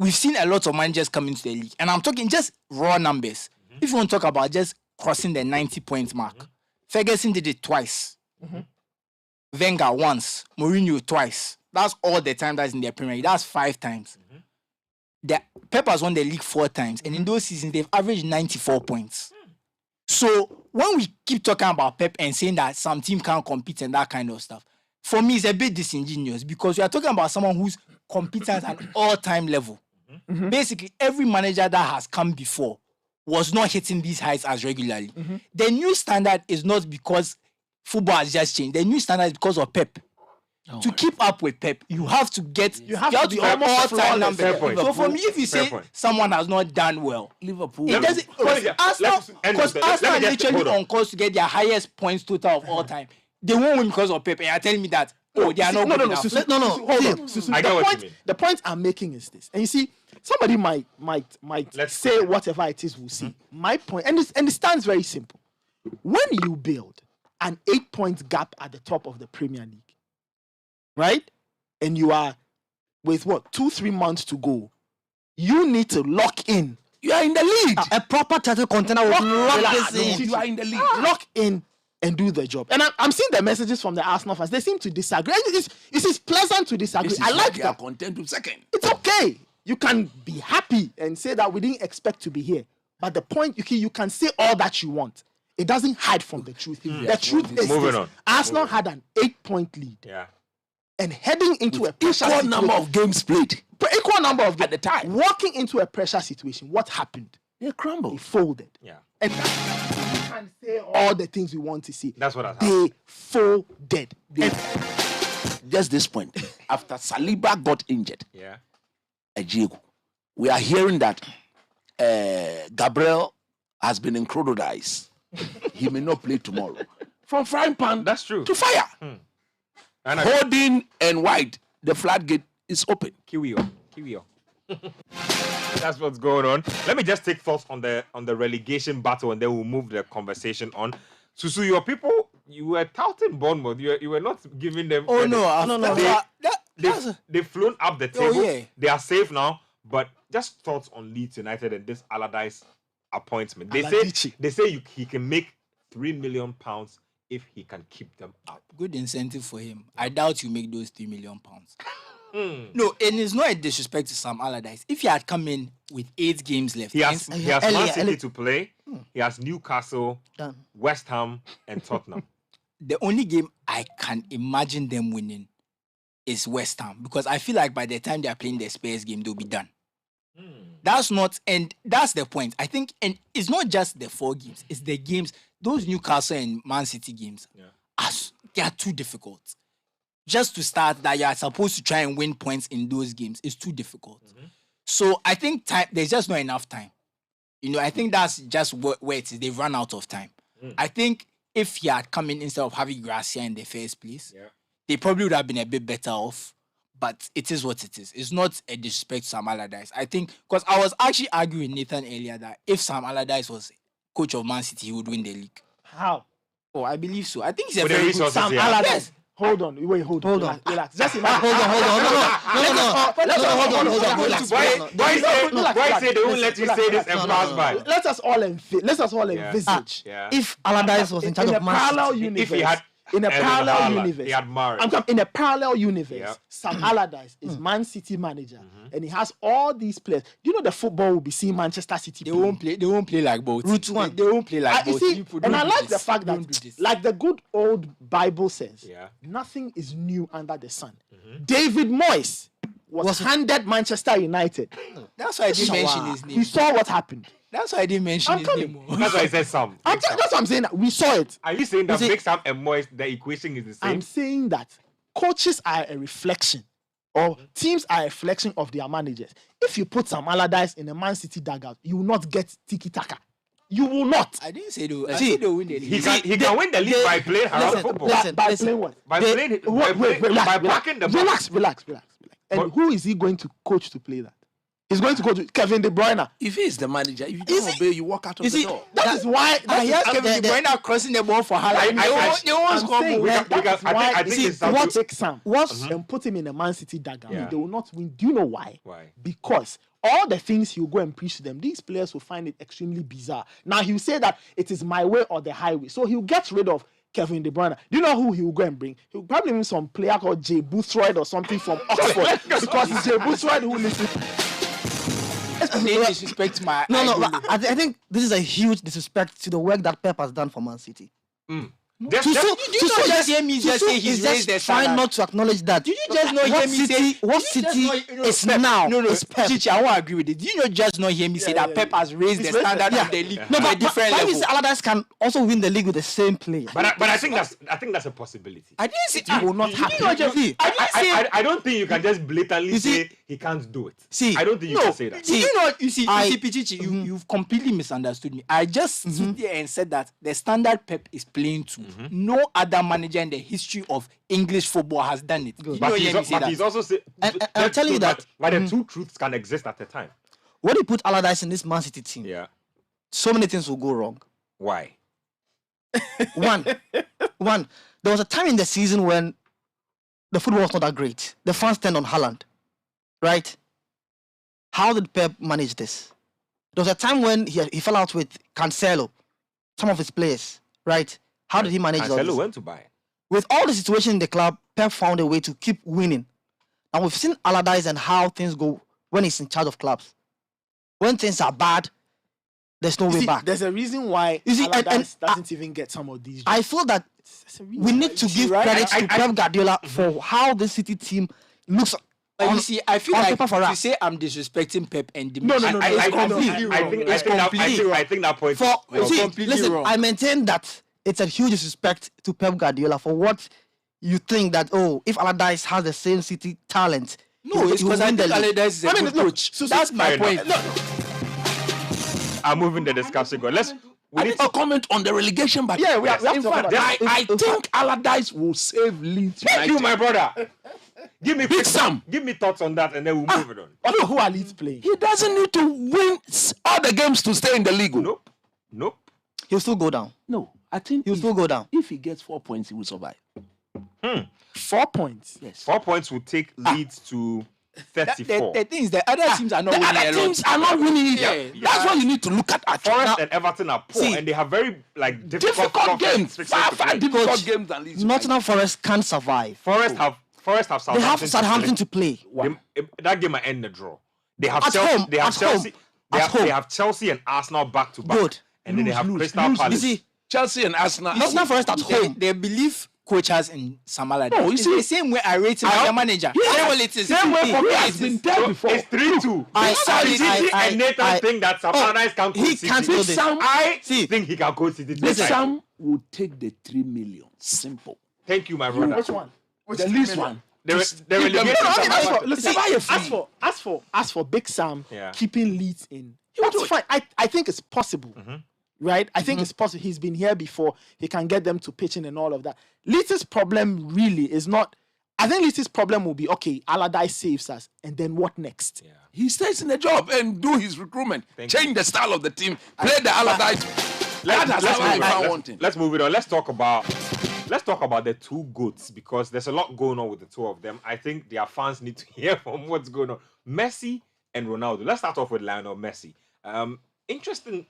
We've seen a lot of managers come into the league, and I'm talking just raw numbers. If you want to talk about just crossing the 90-point mark, Ferguson did it twice. Wenger once, Mourinho twice. That's all the time that's in their Premier League. That's 5 times. The Pep has won the league 4 times, and in those seasons, they've averaged 94 points. So when we keep talking about Pep and saying that some team can't compete and that kind of stuff, for me, it's a bit disingenuous because we are talking about someone who's competent at an all-time level. Basically, every manager that has come before was not hitting these heights as regularly. The new standard is not because football has just changed. The new standard is because of Pep. To keep up with Pep, you have to get you have to be almost all-time numbers. So for me, if you Fair say point. someone has not done well, Liverpool. it doesn't. Because Arsenal just literally hold on. on course to get their highest points total of all time. They won't win because of Pep. And you're telling me that they are not good enough. Hold on. I get what you mean. The point I'm making is this, and you see, somebody might say whatever it is we'll see. My point, and it stands very simple. When you build an 8-point gap at the top of the Premier League, right, and you are with 2-3 months to go, you need to lock in You are in the lead. A proper title contender will lock Relax. this in. You are in the lead. Lock in and do the job. And I'm seeing the messages from the Arsenal fans. They seem to disagree. It's pleasant to disagree. This is I why like they are that. content with second. It's okay. You can be happy and say that we didn't expect to be here. But the point, you can say all that you want. It doesn't hide from the truth. The truth is Moving this. on. Arsenal had an 8-point lead. Yeah. And heading into a pressure Equal situation, number of games played. equal number of at the time. Walking into a pressure situation, what happened? They crumbled. They folded. Yeah. And you can say all the things we want to see. That's what I They folded. Just this point. After Saliba got injured, Yeah. we are hearing that Gabriel has been in crocodiles. He may not play tomorrow. From frying pan That's true. to fire. And Holding and White, the floodgate is open. Kiwio. That's what's going on. Let me just take thoughts on the relegation battle, and then we'll move the conversation on. Susu, your people, you were touting Bournemouth. You were not giving them. Oh credit. no, They've flown up the table. Oh, yeah. They are safe now. But just thoughts on Leeds United and this Allardyce appointment. They say he can make £3 million if he can keep them up. good incentive for him. I doubt you make those £3 million. No, and it's not a disrespect to Sam Allardyce. If he had come in with 8 games left, He has Man City to play. He has Newcastle, West Ham, and Tottenham. The only game I can imagine them winning is West Ham, because I feel like by the time they are playing the Spurs game, they'll be done. That's the point. I think, and it's not just the 4 games, it's the games, those Newcastle and Man City games, they are too difficult. Just to start, that you are supposed to try and win points in those games is too difficult. So I think there's just not enough time. I think that's just where it is. They've run out of time. I think if he had come in instead of having Gracia in the first place, they probably would have been a bit better off. But it is what it is. It's not a disrespect to Sam Allardyce. I think, because I was actually arguing with Nathan earlier that if Sam Allardyce was coach of Man City, he would win the league. How? Oh, I believe so. I think he's a With the very good resources Sam he has. Allardyce. Yes. Hold on. Relax. Just imagine. Hold on. Relax. Why say they won't let you say this and pass by? Let us all envisage. If Allardyce was in charge in a of Man parallel City, universe, If he had in a parallel Haaland, universe, he had Mahrez. I'm talking in a parallel universe. Sam Allardyce is Man City manager, and he has all these players. Do you know the football will be seeing Manchester City? They won't play like both. Route 1. They won't play like You both. see, People, and don't I do like this. the fact Don't do that, this. like the good old Bible says, nothing is new under the sun. David Moyes was handed Manchester United. That's why I didn't mention his name. We saw what happened. That's why I didn't mention his name. That's why I said some. That's what I'm saying. We saw it. Are you saying that Big Sam and Moyes, the equation is the same? I'm saying that coaches are a reflection, or teams are a reflection of their managers. If you put Sam Allardyce in a Man City dugout, you will not get tiki-taka. You will not. I didn't say I said they'll win the league. He can win the league by playing around football. By playing what? By blocking the ball. Relax. And who is he going to coach to play that? He's going to coach Kevin De Bruyne. If he's the manager, if you don't obey, you walk out of the door. That is why. I hear Kevin De Bruyne crossing the ball for Haaland. They won't score goals. I think what take Sam and put him in a Man City dugout, they will not win. Do you know why? Why? Because all the things he'll go and preach to them, these players will find it extremely bizarre. Now he'll say that it is my way or the highway. So he'll get rid of Kevin De Bruyne. Do you know who he will go and bring? He'll probably bring some player called Jay Boothroyd or something from Oxford. Because it's Jay Boothroyd who listens. Disrespect my I think this is a huge disrespect to the work that Pep has done for Man City. Did you not just hear me just say he's raised the standard? Trying not to acknowledge that. Did you just not hear me say what City is now? No, is Pep. Chichi, I won't agree with it. Did you not just not hear me say that Pep has raised the standard of the league No, to a but different level? Allardyce can also win the league with the same player. But I think that's a possibility. I didn't say It will not happen. I don't think you can just blatantly say he can't do it. See, I don't think you can say that. You see, Pichichi, you've completely misunderstood me. I just stood there and said that the standard Pep is playing to. No other manager in the history of English football has done it. But he's also saying. I'm telling you that. But the two truths can exist at a time. When you put Allardyce in this Man City team, so many things will go wrong. Why? One, there was a time in the season when the football was not that great. The fans turned on Haaland, right? How did Pep manage this? There was a time when he fell out with Cancelo, some of his players, right? How did he manage all Cancelo this? went to buy. With all the situation in the club, Pep found a way to keep winning. And we've seen Allardyce and how things go when he's in charge of clubs. When things are bad, there's no way back. There's a reason why Allardyce doesn't even get some of these. I feel that we need to give credit to Pep Guardiola for how the City team looks. You see, I feel on like paper for to us. say I'm disrespecting Pep and No, I think that point. Listen, I maintain that it's a huge disrespect to Pep Guardiola for what you think that if Allardyce has the same City talent. No, it's because I think Allardyce is a good coach. So that's my point. I'm moving the discussion. Go. I need to comment on the relegation battle. Yeah, we have in to talk fact, about that. I think Allardyce will save Leeds Thank you, my brother. Give me Big Sam. Give me thoughts on that, and then we'll move it on. Who are Leeds playing? He doesn't need to win all the games to stay in the league. Nope. He'll still go down. No, I think he'll still go down. If he gets 4 points, he will survive. 4 points. Yes. 4 points will take Leeds to 34. The things the other teams are not The winning other a lot. teams are not winning it. Yeah. That's what you need to look at. Forest and Everton are poor, and they have very difficult games. Far difficult Coach, games than Leeds. Nottingham Forest can't survive. Forest have They have Southampton to play. That game might end the draw. They have At Chelsea. home, They have at Chelsea. home, They at have, home. they have Chelsea and Arsenal back to back. Good. And then they have Crystal You Palace. see, Chelsea and Arsenal. Nottingham Forest at home. They believe coaches in Sam Allardyce. No, you It's see- the same way I rate him as a manager. Yes. Same way it is. Same way for me. It Has is. been there before. It's 3-2. I- and Nathan think that Sam Allardyce can coach he City. can't do this. I think he can coach City. Big this time. Sam will take the 3 million. Simple. Thank you, my brother. Which one? The least one. The Give relegation. them- Listen, buy a free. as for Big Sam Yeah. keeping Leeds in, that's fine. I think it's possible, right? I think it's possible. He's been here before. He can get them to pitch in and all of that. Leeds' problem really is not. I think Leeds' problem will be okay. Allardyce saves us, and then what next? Yeah. He stays in the job and do his recruitment. Thank Change the style of the team. Play the Allardyce. Let's move it on. Let's talk about the two goats, because there's a lot going on with the two of them. I think their fans need to hear from what's going on. Messi and Ronaldo. Let's start off with Lionel Messi. Interesting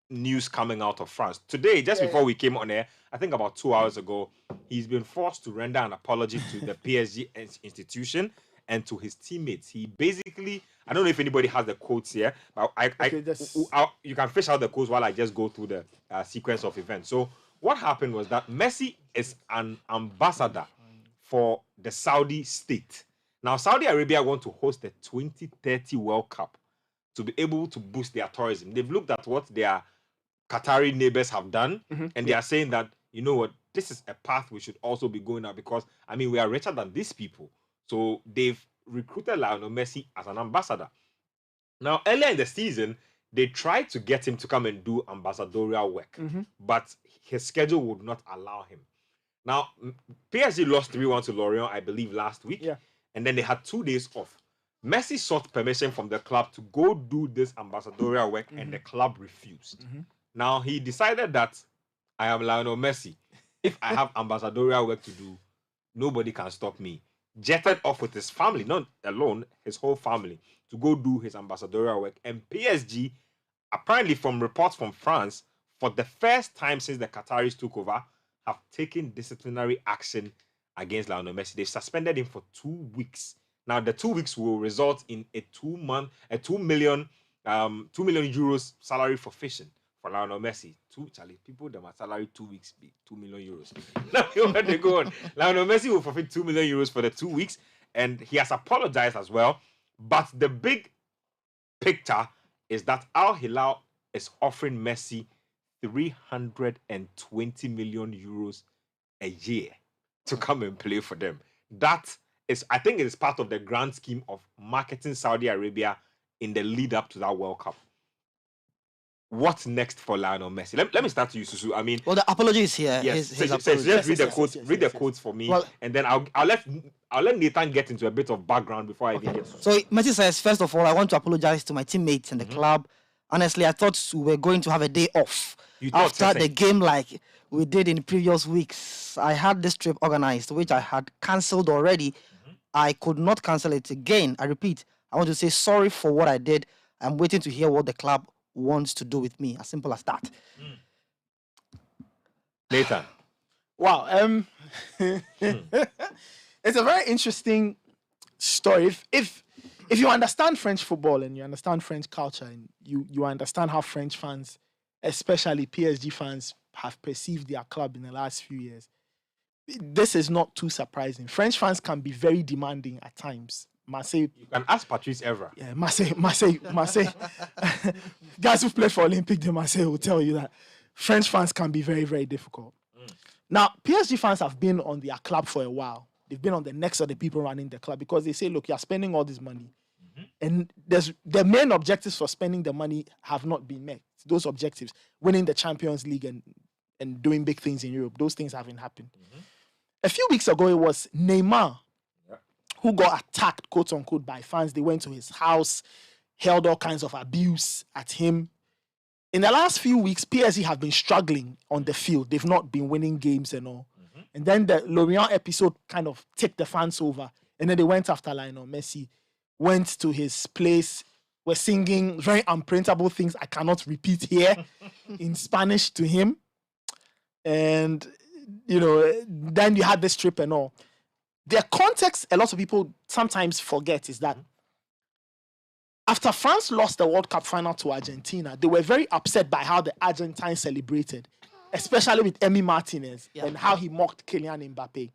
news coming out of France today. Just before we came on air, I think about 2 hours ago, he's been forced to render an apology to the PSG institution and to his teammates. He basically, I don't know if anybody has the quotes here, but you can fish out the quotes while I just go through the sequence of events. So what happened was that Messi is an ambassador for the Saudi state. Now, Saudi Arabia want to host the 2030 World Cup to be able to boost their tourism. They've looked at what their Qatari neighbors have done, and they are saying that, you know what, this is a path we should also be going at, because, I mean, we are richer than these people. So they've recruited Lionel Messi as an ambassador. Now, earlier in the season, they tried to get him to come and do ambassadorial work, but his schedule would not allow him. Now, PSG lost 3-1 to Lorient, I believe, last week, and then they had 2 days off. Messi sought permission from the club to go do this ambassadorial work, and the club refused. Now, he decided that I am Lionel Messi. If I have ambassadorial work to do, nobody can stop me. Jetted off with his family, not alone, his whole family, to go do his ambassadorial work. And PSG, apparently from reports from France, for the first time since the Qataris took over, have taken disciplinary action against Lionel Messi. They've suspended him for 2 weeks. Now, the 2 weeks will result in a 2 million euros salary forfeition for Lionel Messi. People that are salary 2 weeks be 2 million euros. Now, where they go on. Lionel Messi will forfeit 2 million euros for the 2 weeks, and he has apologized as well. But the big picture is that Al Hilal is offering Messi 320 million euros a year to come and play for them. That is, I think it is part of the grand scheme of marketing Saudi Arabia in the lead up to that World Cup. What's next for Lionel Messi? Let me start to you, Susu. I mean, well, the apology is here. Yes, His just apology. read the quotes. Read the quotes for me, and then I'll let Nathan get into a bit of background before I even get. So Messi says, first of all, I want to apologize to my teammates and the club. Honestly, I thought we were going to have a day off after the game, like we did in previous weeks. I had this trip organized, which I had cancelled already. I could not cancel it again. I repeat, I want to say sorry for what I did. I'm waiting to hear what the club wants to do with me. As simple as that. Later. Wow. It's a very interesting story. If you understand French football and you understand French culture and you understand how French fans, especially PSG fans, have perceived their club in the last few years, this is not too surprising. French fans can be very demanding at times. Marseille. You can ask Patrice Evra. Yeah, Marseille. Guys who play for Olympique de Marseille will tell you that French fans can be very, very difficult. Now, PSG fans have been on their club for a while. They've been on the necks of the people running the club because they say, look, you're spending all this money. And the main objectives for spending the money have not been met. Those objectives, winning the Champions League and doing big things in Europe, those things haven't happened. A few weeks ago, it was Neymar who got attacked, quote unquote, by fans. They went to his house, held all kinds of abuse at him. In the last few weeks, PSG have been struggling on the field. They've not been winning games and all. And then the Lorient episode kind of took the fans over. And then they went after Lionel Messi, went to his place, were singing very unprintable things I cannot repeat here in Spanish to him. And, then you had this trip and all. The context a lot of people sometimes forget is that after France lost the World Cup final to Argentina, they were very upset by how the Argentines celebrated, especially with Emi Martinez and how he mocked Kylian Mbappe.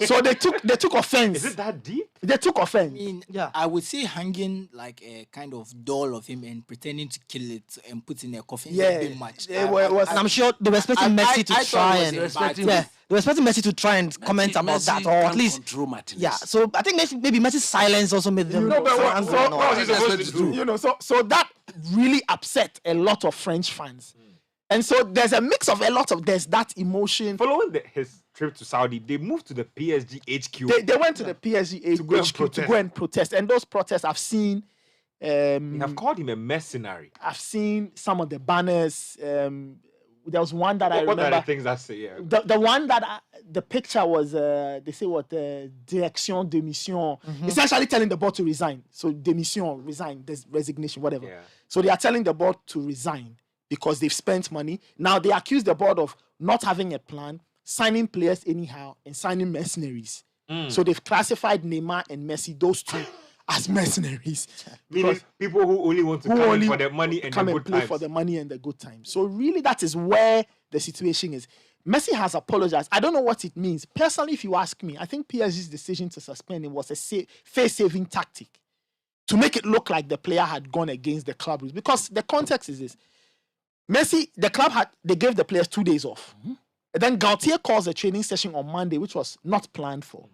So they took offense. Is it that deep? They took offense. I mean, I would say hanging like a kind of doll of him and pretending to kill it and put in a coffin is a bit much. And I'm sure they were expecting Messi to try and they were expecting Messi to try and comment about that, or at least So I think maybe Messi's silence also made them. What was he supposed to do? So that really upset a lot of French fans, and so there's a mix of there's that emotion. Following his trip to Saudi, they moved to the PSG HQ. They went to the PSG HQ to go and protest, and those protests I've seen. They have called him a mercenary. I've seen some of the banners. There was one that I remember. What are the things that say? Yeah. The one that the picture was, they say what, direction de mission. Essentially telling the board to resign. So demission, resign, resignation, whatever. Yeah. So they are telling the board to resign because they've spent money. Now they accuse the board of not having a plan, signing players anyhow, and signing mercenaries. So they've classified Neymar and Messi, those two, as mercenaries. Meaning people who only want to come in for the money and the good play times. for the money and the good times. So really that is where the situation is. Messi has apologized. I don't know what it means. Personally, if you ask me, I think PSG's decision to suspend him was a face-saving tactic to make it look like the player had gone against the club rules. Because the context is this. Messi, the club they gave the players 2 days off. And then Gaultier calls a training session on Monday, which was not planned for.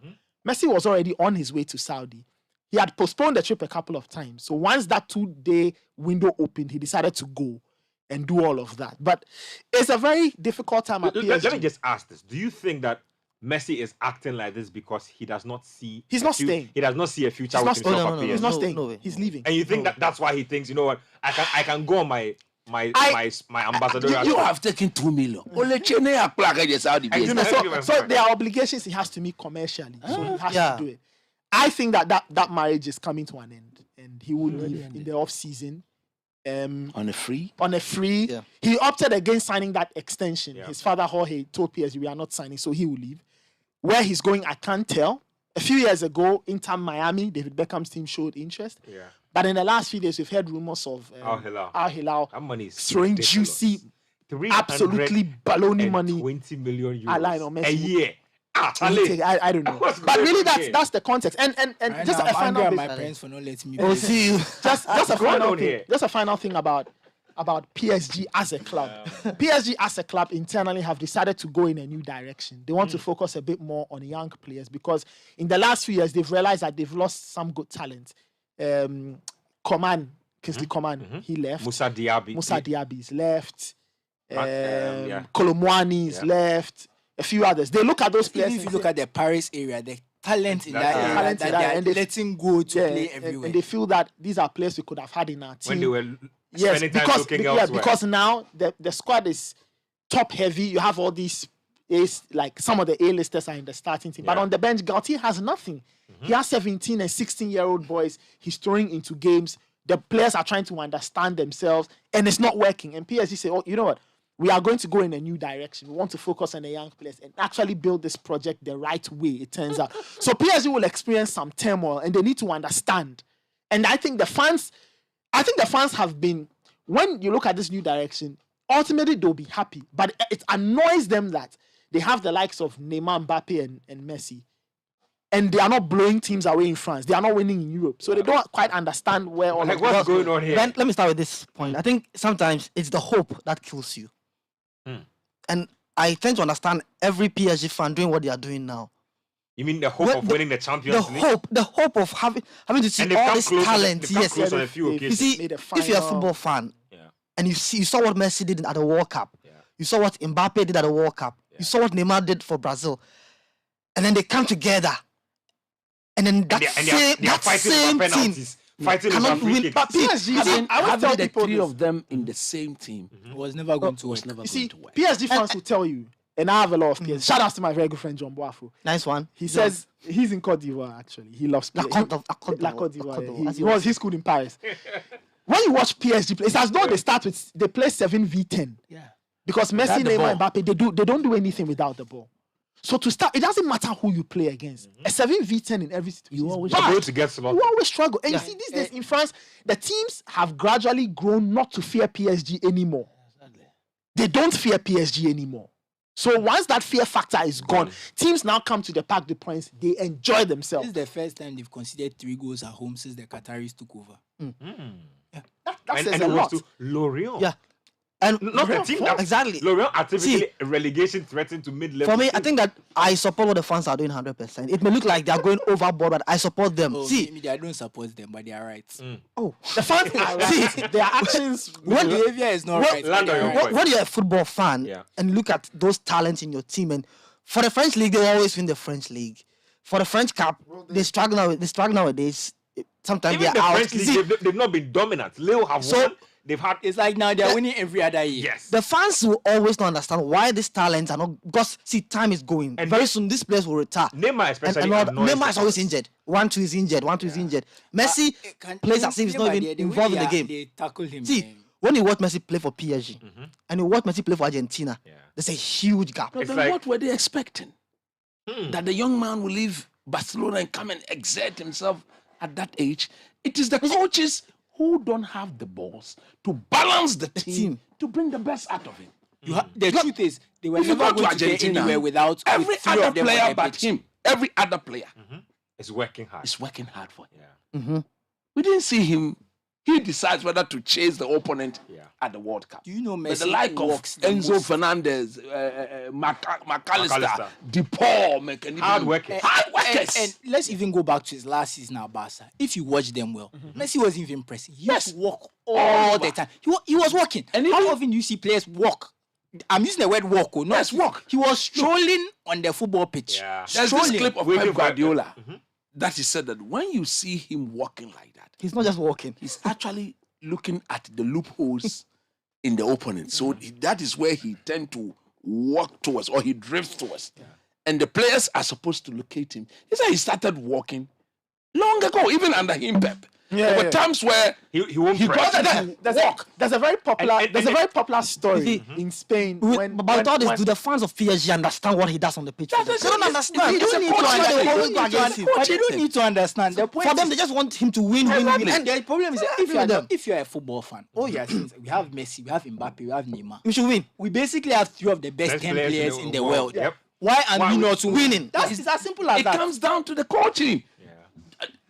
Messi was already on his way to Saudi. He had postponed the trip a couple of times. So once that 2-day window opened, he decided to go and do all of that. But it's a very difficult time at PSG. Let me just ask this. Do you think that Messi is acting like this because he does not see... He's not staying. He does not see a future with himself at PSG? He's not staying. He's leaving. And you think that's why he thinks, you know what, I can go on my ambassador. You have taken 2 million. So there are obligations he has to meet commercially. So he has to do it. I think that marriage is coming to an end, and he will leave in the off season. On a free. Yeah. He opted against signing that extension. His father Jorge told PSG we are not signing, so he will leave. Where he's going, I can't tell. A few years ago, Inter Miami, David Beckham's team showed interest. Yeah. But in the last few days, we've heard rumors of Al Hilal throwing juicy, absolutely baloney money. 20 million euros a year. I don't know. But really, that's the context. And right just now, a final I'm bit. my parents for not letting me. See you. Just a final thing. Just a final thing about PSG as a club. PSG as a club internally have decided to go in a new direction. They want to focus a bit more on young players because in the last few years they've realized that they've lost some good talent. Kingsley Coman, he left. Moussa Diaby's left. Kolomwani's left. A few others. They look at those players. If you look at the Paris area, the talent in that area that they are letting go to play everywhere. And they feel that these are players we could have had in our team. When they were spending time looking elsewhere. Because now the squad is top heavy. You have all these like some of the A-listers are in the starting team. But on the bench, Gaultier has nothing. He has 17 and 16-year-old boys he's throwing into games The players are trying to understand themselves, and it's not working. And PSG say, "Oh, you know what? We are going to go in a new direction. We want to focus on the young players and actually build this project the right way." It turns out, so PSG will experience some turmoil, and they need to understand. And I think the fans have been. When you look at this new direction, ultimately they'll be happy, but it annoys them that they have the likes of Neymar, Mbappe, and Messi, and they are not blowing teams away in France. They are not winning in Europe, so they don't quite understand where all what's going on here. Let me start with this point. I think sometimes it's the hope that kills you, and I tend to understand every PSG fan doing what they are doing now. You mean the hope of winning the Champions League? The hope of having to see all this talent. Yes, on a few occasions. You see, if you're a football fan, and you saw what Messi did at the World Cup, you saw what Mbappe did at the World Cup, you saw what Neymar did for Brazil, and then they come together, and then that same team cannot win. But PSG, having the three of them in the same team was never going to work. PSG fans will tell you. And I have a lot of PSG. Shout out to my very good friend John Boafo. Nice one. He says he's in Côte d'Ivoire actually. He loves PSG. La Côte d'Ivoire. He schooled in Paris. When you watch PSG play, it's as though they play 7v10. Yeah. Because Messi, Neymar, Mbappe, they don't do anything without the ball. So to start, it doesn't matter who you play against. A 7v10 in every situation. You always struggle. And you see these days in France, the teams have gradually grown not to fear PSG anymore. They don't fear PSG anymore. So once that fear factor is gone, teams now come to the Parc des Princes. They enjoy themselves. This is the first time they've conceded 3 goals at home since the Qataris took over. Yeah. That says a it lot. was to Lorient. Yeah. And not a team that exactly. Lorient are typically relegation threatened to mid-level. For me, I think that I support what the fans are doing 100%. It may look like they are going overboard, but I support them. I don't support them, but they are right. Oh, the fans are right. Their actions, behavior is not right. When you're a football fan and look at those talents in your team, and for the French league, they will always win the French league. For the French Cup, they struggle nowadays. Sometimes Even they are the out. French league, they've not been dominant. Leo have won. They've had. It's like now they're winning every other year. Yes. The fans will always not understand why these talents are not, because time is going. And very soon these players will retire. Neymar especially. Neymar is always injured. 1-2 is injured. 1-2 is injured. Messi plays as if he's not even involved in the game. They tackle him. See, when you watch Messi play for PSG and you watch Messi play for Argentina, there's a huge gap. But then what were they expecting? That the young man will leave Barcelona and come and exert himself at that age? It is the coaches who don't have the balls to balance the team to bring the best out of it. The truth is, they were never going to get anywhere without every other player but him. Every other player is working hard. Is working hard for him. We didn't see him. He decides whether to chase the opponent at the World Cup. Do you know Messi? But the like of Enzo Fernandez, McAllister, DePaul, hard working. And let's even go back to his last season at Barca. If you watch them well, Messi wasn't even pressing. He used to walk all the time. He was walking. And how often do you see players walk? I'm using the word walk. Not walk. He was strolling on the football pitch. Yeah. There's this clip of Pep Guardiola that he said that when you see him walking like that, he's not just walking. He's actually looking at the loopholes in the opponent. So that is where he tend to walk towards, or he drifts towards. Yeah. And the players are supposed to locate him. He said he started walking long ago, even under him, Pep. There were times where he won't got to walk. There's a very popular story in Spain. But all this, do the fans of PSG understand what he does on the pitch? They don't understand. They don't need to understand. The point for them, they just want him to win. And the problem is that if you're a football fan, we have Messi, we have Mbappe, we have Neymar. We should win. We basically have 3 of the best 10 players in the world. Yep. Why are we not winning? It's as simple as that. It comes down to the coaching.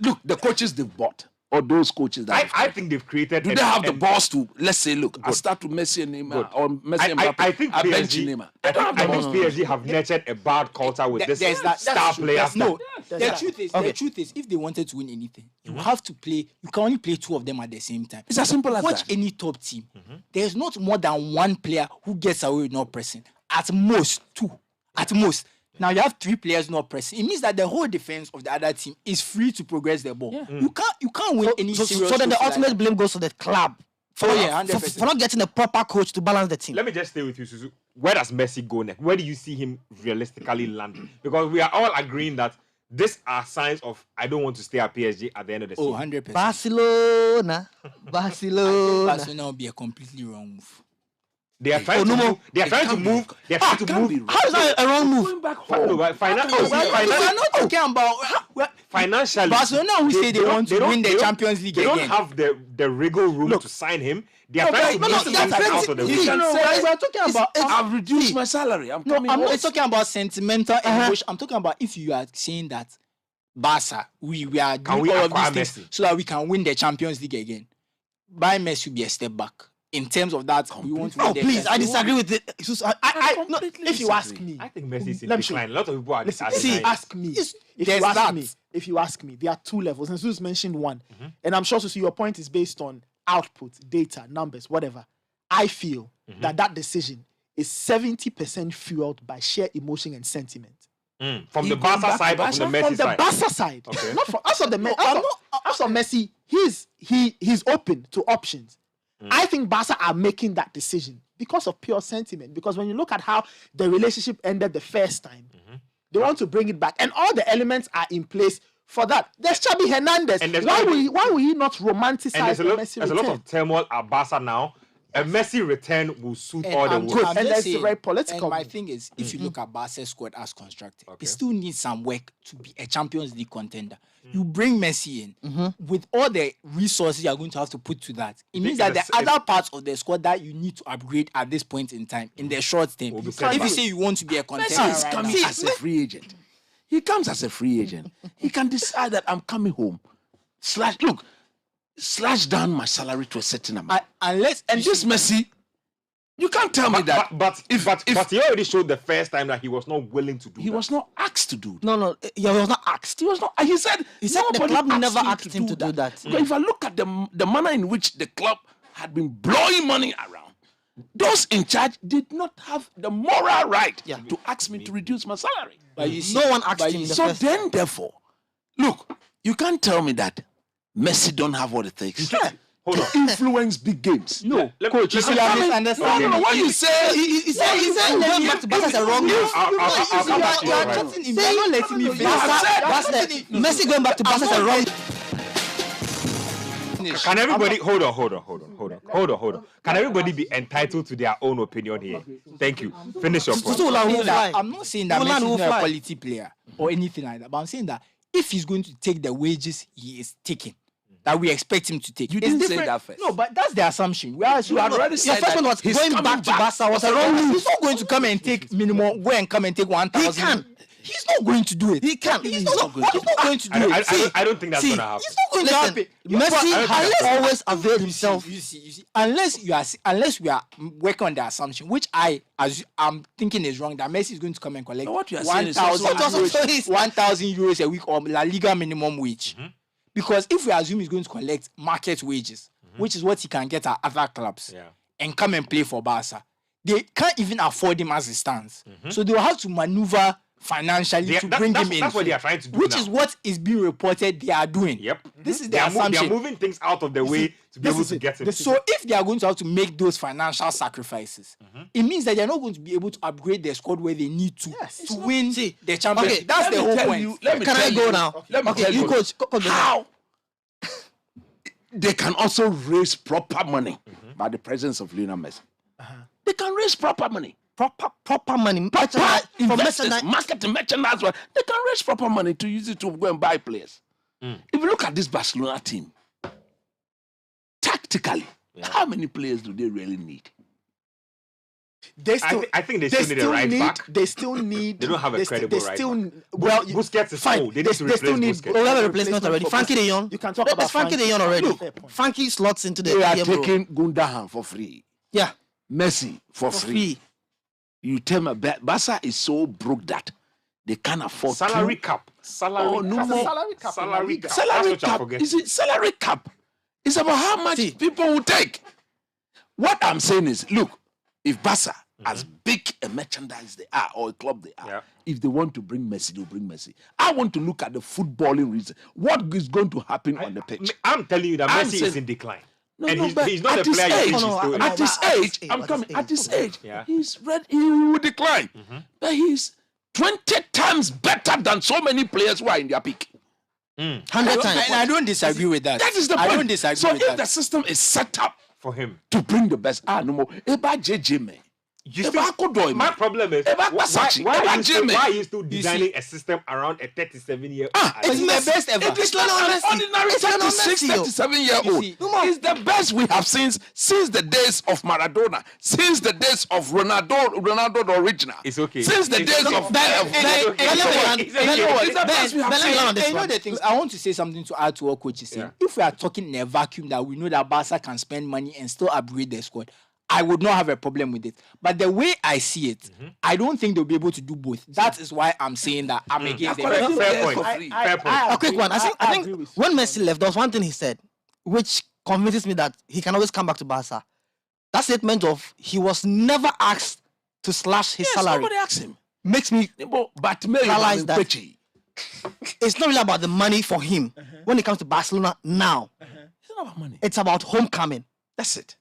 Look, the coaches they've bought. Or those coaches that I think they've created. Do they have the balls to, let's say, look, I start with Messi and Neymar, or Messi and Mbappe. I think PSG, PSG have nurtured a bad culture with this star players. No, the truth is, if they wanted to win anything, you have to play. You can only play 2 of them at the same time. It's as simple as Watch any top team. There's not more than 1 player who gets away with not pressing. At most 2. At most. Now you have 3 players not pressing. It means that the whole defense of the other team is free to progress the ball. Yeah. You can't win any serious. So then the ultimate blame goes to the club for not getting a proper coach to balance the team. Let me just stay with you, Susu. Where does Messi go next? Where do you see him realistically land? Because we are all agreeing that these are signs of I don't want to stay at PSG at the end of the season. 100%. Barcelona. Barcelona will be a completely wrong move. They are trying to move. They are trying to move. They are trying to move. How is that a wrong move? Going back home. Financially, We're not talking about financially. Barcelona who say they want to win the Champions League again. They again. don't have the wriggle room to sign him. They are trying to move things out of the way. We're talking about. I've reduced my salary. I'm not talking about sentimental emotion. I'm talking about if you are saying that Barca, we are doing all of these things so that we can win the Champions League again. Buy Messi will be a step back. In terms of that, we want to. Oh, please! I disagree with it. If you ask me, I think Messi is in decline. A lot of people are. If you ask me, there are two levels. And Zeus mentioned one, and I'm sure to see your point is based on output, data, numbers, whatever. I feel that decision is 70% fueled by sheer emotion and sentiment. From the Barca side or from the Messi side? From the Barca side. Okay. Not from after Messi. He's open to options. I think Barca are making that decision because of pure sentiment. Because when you look at how the relationship ended the first time, they want to bring it back, and all the elements are in place for that. There's Xabi Hernandez. Why will he not romanticize the Messi return? There's a lot of turmoil at Barca now. A Messi return will suit all the world. And that's very political. And my thing is, if you look at Barca's squad as constructed, it still needs some work to be a Champions League contender. You bring Messi in with all the resources you are going to have to put to that. It means that the other parts of the squad that you need to upgrade at this point in time, in the short term. If you say you want to be a contender, Messi is coming as a free agent. He comes as a free agent. He can decide that I'm coming home. Slash down my salary to a certain amount. This Messi, you can't tell me that. But he already showed the first time that he was not willing to do that. He was not asked to do. No, he was not asked. He was not. He said the club never asked him to do that. Because if I look at the manner in which the club had been blowing money around, those in charge did not have the moral right to ask me to reduce my salary. But you see, no one asked him. Therefore, look, you can't tell me that Messi don't have what it takes to influence big games. No, coach, you see that misunderstanding. No, what you say? He said going back to Barca is a wrong move. I'll come back to you. You are not letting me finish. Messi going back to Barca is a wrong. Can everybody hold on? Can everybody be entitled to their own opinion here? Thank you. Finish your point. I'm not saying that Messi is not a quality player or anything like that, but I'm saying that if he's going to take the wages he is taking, that we expect him to take. You didn't say that first. No, but that's the assumption. You had already said your first one was going back to Barca was a wrong move. He's not going to come and take minimum. Go and come and take 1,000. He can. He's not going to do it. He can. He's not going to do it. I don't think that's going to happen. He's not going to happen. Messi has always availed himself. You see. Unless we are working on the assumption, which I'm thinking is wrong, that Messi is going to come and collect 1,000 euros a week or La Liga minimum wage. Because if we assume he's going to collect market wages, which is what he can get at other clubs, and come and play for Barca, they can't even afford him as it stands. So they will have to maneuver financially to bring him in. That's what they are trying to do. Which is what is being reported they are doing. Yep. This is the assumption. They are moving things out of the way to be able to get it. So if they are going to have to make those financial sacrifices, it means that they are not going to be able to upgrade their squad where they need to win the Champions League. That's the whole point. Can I go now? Okay, you coach. How? They can also raise proper money by the presence of Lionel Messi. They can raise proper money. Proper money. Investors, marketing, merchandise. They can raise proper money to use it to go and buy players. If you look at this Barcelona team, tactically, how many players do they really need? I think they still need a right back. They still need. They don't have a credible right back. Well, Busquets is full. They need to replace Busquets. We have a replacement already. Frankie de Jong. You can talk about Frankie de Jong already. Frankie slots into the. They are taking Gundogan for free. Yeah. Messi for free. You tell me, Barca is so broke that they can't afford salary cap. Salary cap. Is it salary cap? It's about how much people will take. What I'm saying is, look, if Barca, as big a merchandise they are or a club they are, if they want to bring Messi, they'll bring Messi. I want to look at the footballing reason. What is going to happen on the pitch? I'm telling you that Messi is in decline. He's not at a player you At his age, he's ready. He will decline. But he's 20 times better than so many players who are in their peak. 100 times. And I don't disagree with that. That is the point. I don't disagree so with if that. the system is set up for him to bring the best, no more. Eba JJ man. My problem is why are you still designing a system around a 37-year-old? It's the best ever. It is not an ordinary 36, 37-year-old. It's the best we have since the days of Maradona, since the days of Ronaldo the original. It's okay. Since the days of you know the things. I want to say something to add to what coach is saying. If we are talking in a vacuum that we know that Barca can spend money and still upgrade their squad, I would not have a problem with it. But the way I see it, I don't think they'll be able to do both. That is why I'm saying that I'm against it. Fair point. A quick one. I think when Messi left, there was one thing he said, which convinces me that he can always come back to Barca. That statement of he was never asked to slash his salary. Nobody asked him. Makes me realize that it's not really about the money for him when it comes to Barcelona now. It's not about money. It's about homecoming. That's it.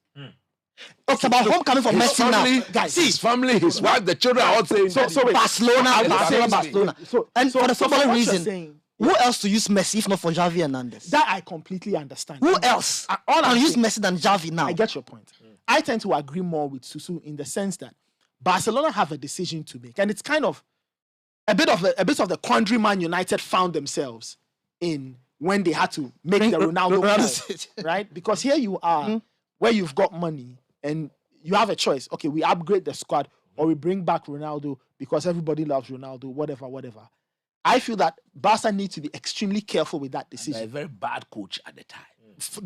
It's about homecoming for Messi family, now. Guys, his family, his wife, the children are all saying Barcelona. So, and for the footballing reason, who else to use Messi if not for Xavi Hernandez? That I completely understand. Who else can use Messi than Xavi now? I get your point. I tend to agree more with Susu in the sense that Barcelona have a decision to make, and it's kind of a bit of the quandary Man United found themselves in when they had to make the Ronaldo call, right? Because here you are, where you've got money and you have a choice. Okay, we upgrade the squad or we bring back Ronaldo because everybody loves Ronaldo, whatever. I feel that Barca needs to be extremely careful with that decision. A very bad coach at the time.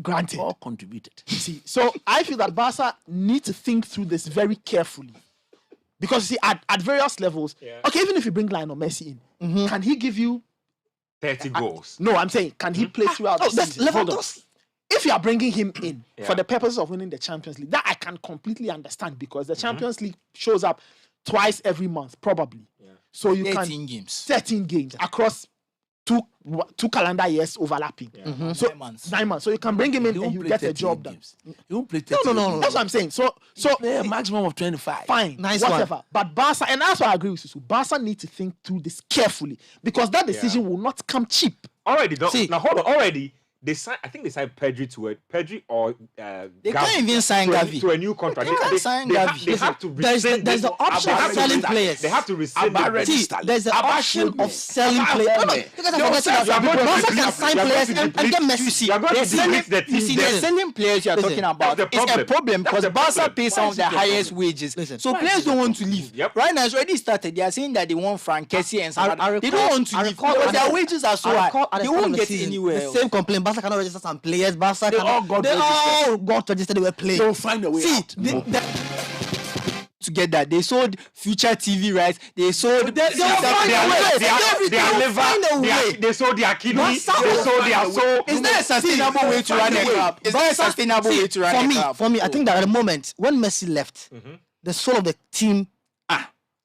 Granted. All contributed. See, so I feel that Barca need to think through this very carefully. Because see, at various levels, okay, even if you bring Lionel Messi in, can he give you 30 goals? No, I'm saying, can he play throughout the season? Hold on. If you are bringing him in for the purpose of winning the Champions League, that I can completely understand because the Champions League shows up twice every month, probably. So you 13 games. 13 games across two calendar years overlapping. So 9 months. So you can bring him in and you get a job done. He won't play 30 No. That's what I'm saying. So play a maximum of 25. Fine. Nice whatever. One. But Barca, and that's why I agree with Susu, Barca need to think through this carefully because that decision will not come cheap. Already, now hold on. Already, I think they signed Pedri or they can't even sign Gavi to a new contract. They can't sign Gavi. They have to rescind. There's the option of selling players. They have to rescind. There's the option of selling players. Barca can sign players and get Messi. You see, the selling players you are talking about is a problem because Barca pays some of the highest wages. So players don't want to leave. Right now, it's already started. They are saying that they want Frank Kessie and some. They don't want to leave because their wages are so high. They won't get anywhere. The same complaint. Barca cannot register some players. Barca they all got registered. They were playing. They'll find a way out. Together, they sold future TV rights. They sold. They sold their kidney. They sold their soul. Is that a sustainable way to run a club? Is that a sustainable way to run a club? For me, I think that at the moment when Messi left, the soul of the team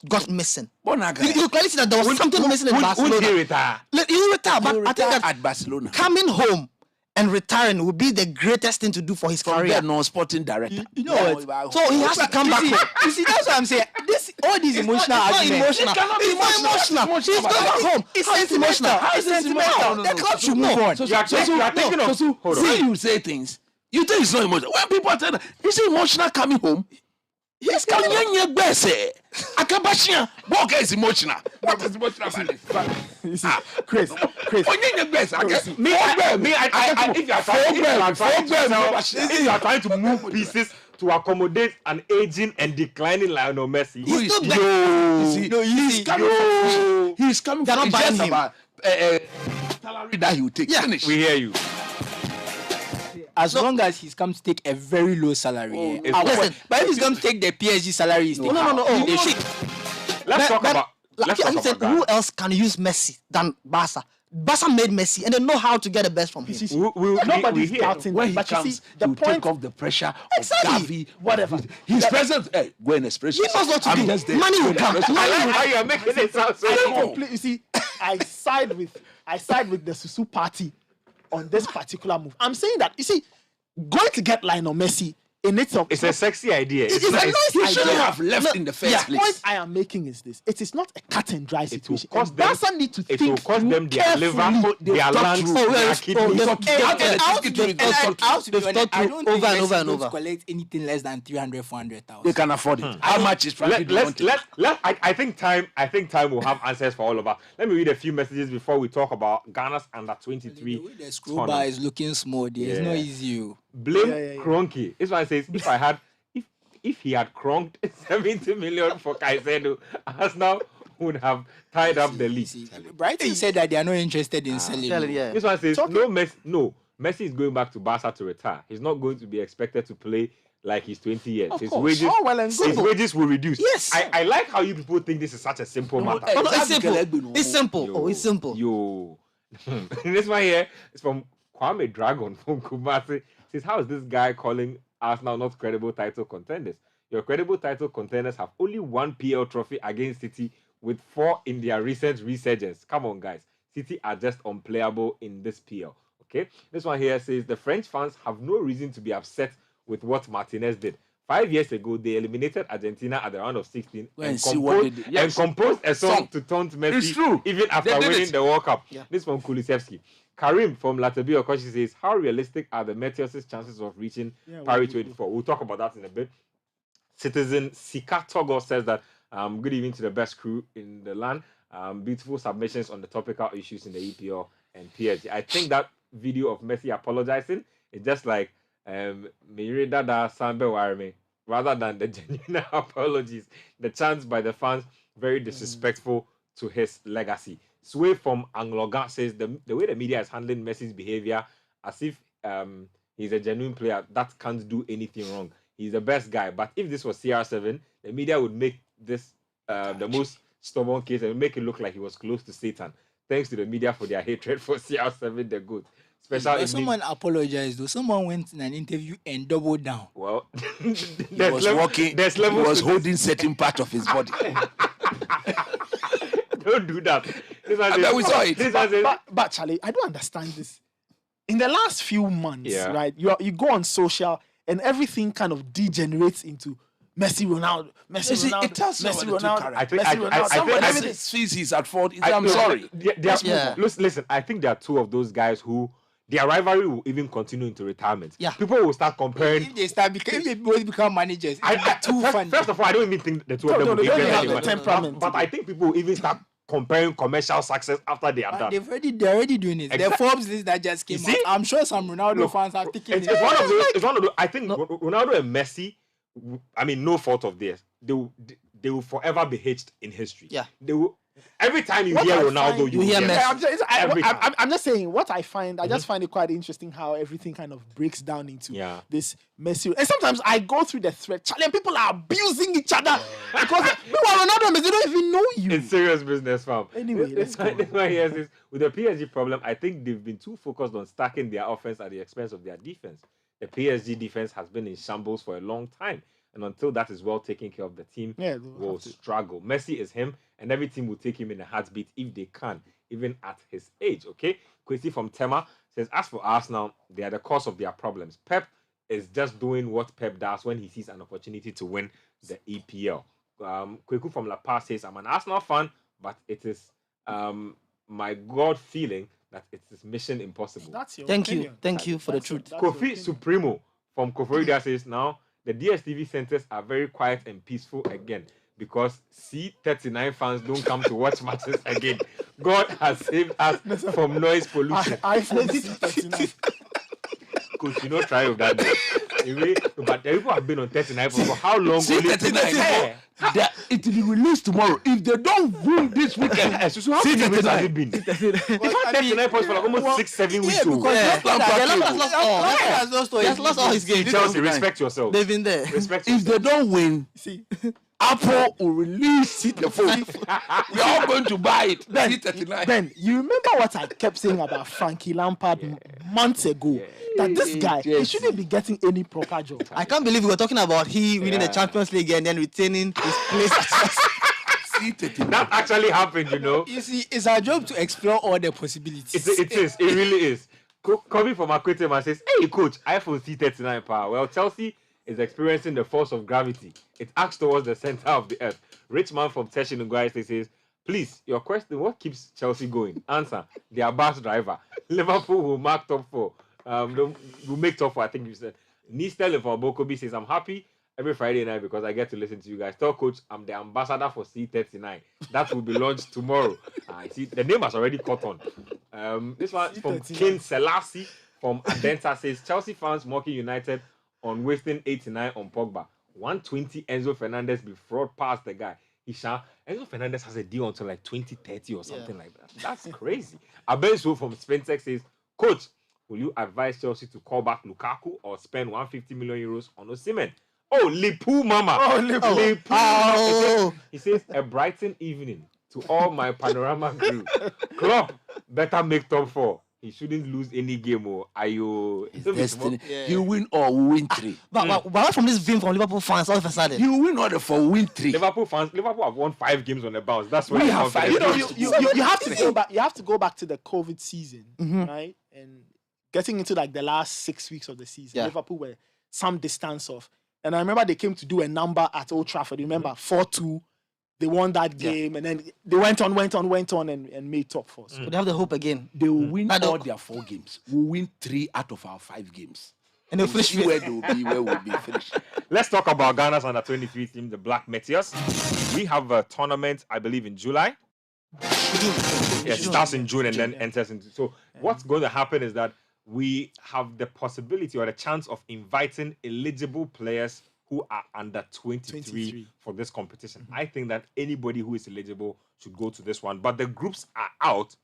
got missing. You clearly see that there was something missing in Barcelona. He retire, but I think that at Barcelona, coming home and retiring will be the greatest thing to do for his career. Non-sporting director. You know what? So he has to come back home. You see, that's what I'm saying. All these emotional arguments. It's emotional. He's going back home. It's emotional. It's sentimental. The club should move on. You are thinking of. See, you say things. You think it's not emotional. When people tell them, is it emotional coming home? Yes, coming in Bessie. Akabashia. Walker is emotional. What is emotional about this? Chris. If you are trying to move pieces to accommodate an aging and declining Lionel Messi, he's coming They're not buying him. About salary that he will take. Yeah. Finish. We hear you. As long as he's come to take a very low salary. But if he's going to take the PSG salary, Let's talk about who else can use Messi than Barca? Barca made Messi and they know how to get the best from him. Nobody's doubting when he but comes, you see, the point take off the pressure of Gavi, whatever. He's present. Hey, go and express He knows what to do. Money will come. How you are making it sound so You see, I side with the Susu party on this particular move. I'm saying that, you see, going to get Lionel Messi in itself. It's a sexy idea. It It's is not a nice He idea. shouldn't have left in the first The place. point I am making is this: it is not a cut and dry situation. cost And them- Barca need to it think will cost them their carefully. liver, They've their thought lungs, through. their kidneys. they've thought over and over and over. Collect anything less than 300, 400,000. They can afford it. How much is Frankie? I think time will have answers for all of us. Let me read a few messages before we talk about Ghana's under 23. The scroll bar is looking small there. It's not easy. Blame Kroenke. This one says if he had cronked 70 million for Caicedo, Arsenal would have tied up the league. Brighton said that they are not interested in selling. This one says Messi is going back to Barca to retire. He's not going to be expected to play like he's 20 years. His wages will reduce. Yes. I like how you people think this is such a simple matter. It's simple. It's simple. It's simple. Yo. This one here is from Kwame Dragon from Kumasi. Says, how is this guy calling Arsenal not credible title contenders? Your credible title contenders have only one PL trophy against City with 4 in their recent resurgence. Come on, guys. City are just unplayable in this PL. Okay? This one here says, the French fans have no reason to be upset with what Martinez did. 5 years ago, they eliminated Argentina at the round of 16 and composed a song to taunt Messi even after winning the World Cup. Yeah. This from Kulisevsky. Karim from Latvia Okoshi says, how realistic are the Meteors' chances of reaching Paris 24? We'll talk about that in a bit. Citizen Sika Togo says that, good evening to the best crew in the land. Beautiful submissions on the topical issues in the EPL and PSG. I think that video of Messi apologizing is just like rather than the genuine apologies. The chants by the fans very disrespectful to his legacy. Sway from Anglogan says the way the media is handling Messi's behavior as if he's a genuine player that can't do anything wrong. He's the best guy. But if this was CR7, the media would make this the most stubborn case and make it look like he was close to Satan. Thanks to the media for their hatred for CR7, the good. Someone apologized though. Someone went in an interview and doubled down. Well, he was walking. He was holding certain part of his body. Don't do that. We saw it. But Charlie, I don't understand this. In the last few months, right? You go on social and everything kind of degenerates into Messi, Ronaldo, Messi, Ronaldo. It tells Messi, you Ronaldo. I think somebody sees he's at fault. I'm sorry. Listen, I think there are two of those guys who their rivalry will even continue into retirement. Yeah. People will start comparing. If they both become managers, it's too funny. First of all, I don't even think the two of them will be the temperament. But I think people will even start comparing commercial success after they are done. They're already doing it. The Forbes list that just came out. I'm sure some Ronaldo fans are taking it. It's one of those. I think Ronaldo and Messi, I mean, no fault of theirs. They will forever be hitched in history. Yeah. They will. Every time you hear Ronaldo, you hear Messi. I'm just saying what I find. I just find it quite interesting how everything kind of breaks down into this Messi. And sometimes I go through the thread, Charlie, and people are abusing each other because people are Ronaldo and they don't even know you. It's serious business, fam. Anyway, let's go. With the PSG problem, I think they've been too focused on stacking their offense at the expense of their defense. The PSG defense has been in shambles for a long time. And until that is well taken care of, the team will struggle. Messi is him, and every team will take him in a heartbeat if they can, even at his age. Okay? Kwesi from Tema says, as for Arsenal, they are the cause of their problems. Pep is just doing what Pep does when he sees an opportunity to win the EPL. Kweku from La Paz says, I'm an Arsenal fan, but it is my God feeling that it is mission impossible. That's your Thank opinion. you. Thank you for the truth. Kofi Supremo from Koforida says, now, the DSTV centers are very quiet and peaceful again because C39 fans don't come to watch matches again. God has saved us from noise pollution. iPhone C39. Could you not try with that? But the people have been on 39 for how long? C39. It will be released tomorrow. If they don't win this weekend, so how many weeks has it been? It's 39 points for like almost 6-7 weeks. Because lost all his games. Chelsea, respect yourself. They've been there. Respect if yourself. they don't win, Apple will release the phone. We're all going to buy it. Ben, you remember what I kept saying about Frankie Lampard months ago? That this guy, he shouldn't be getting any proper job. I can't believe we were talking about he winning the Champions League and then retaining his place. That actually happened, you know. You see, it's our job to explore all the possibilities. It is. It really is. Coming from Akwete says, hey, coach, iPhone C39 power. Well, Chelsea is experiencing the force of gravity. It acts towards the center of the earth. Rich man from Teshin Nguai says, please, your question, what keeps Chelsea going? Answer, their bus driver. Liverpool will mark top 4. Will make top 4, I think you said. Nistel for Bokobi says, I'm happy every Friday night because I get to listen to you guys. Tell coach, I'm the ambassador for C39. That will be launched tomorrow. I see the name has already caught on. This one from King Selassie from Adenta says, Chelsea fans mocking United on wasting 89 on Pogba. 120 Enzo Fernandez be fraud past the guy. Enzo Fernandez has a deal until like 2030 or something like that. That's crazy. Abenso from Spentex says, coach, will you advise Chelsea to call back Lukaku or spend 150 million euros on Osimhen? Oh, Lipu Mama. Oh, Lipu. Oh. He says, a Brighton evening to all my Panorama crew. Klopp better make top 4. He shouldn't lose any game. He'll win or win 3. But from this vim from Liverpool fans all of a sudden. He'll win or for win 3. Liverpool have won 5 games on the bounce. That's why we have 5. You have to go back. You have to go back to the COVID season, right? And getting into like the last 6 weeks of the season, Liverpool were some distance off. And I remember they came to do a number at Old Trafford. Remember 4-2. They won that game, and then they went on, and made top 4. So they have the hope again. They will win all their 4 games. We'll win 3 out of our 5 games. And they'll finish where we'll be finished. Let's talk about Ghana's under-23 team, the Black Meteors. We have a tournament, I believe, in July. It starts in June and then enters into. So what's going to happen is that we have the possibility or the chance of inviting eligible players who are under 23 for this competition. I think that anybody who is eligible should go to this one. But the groups are out,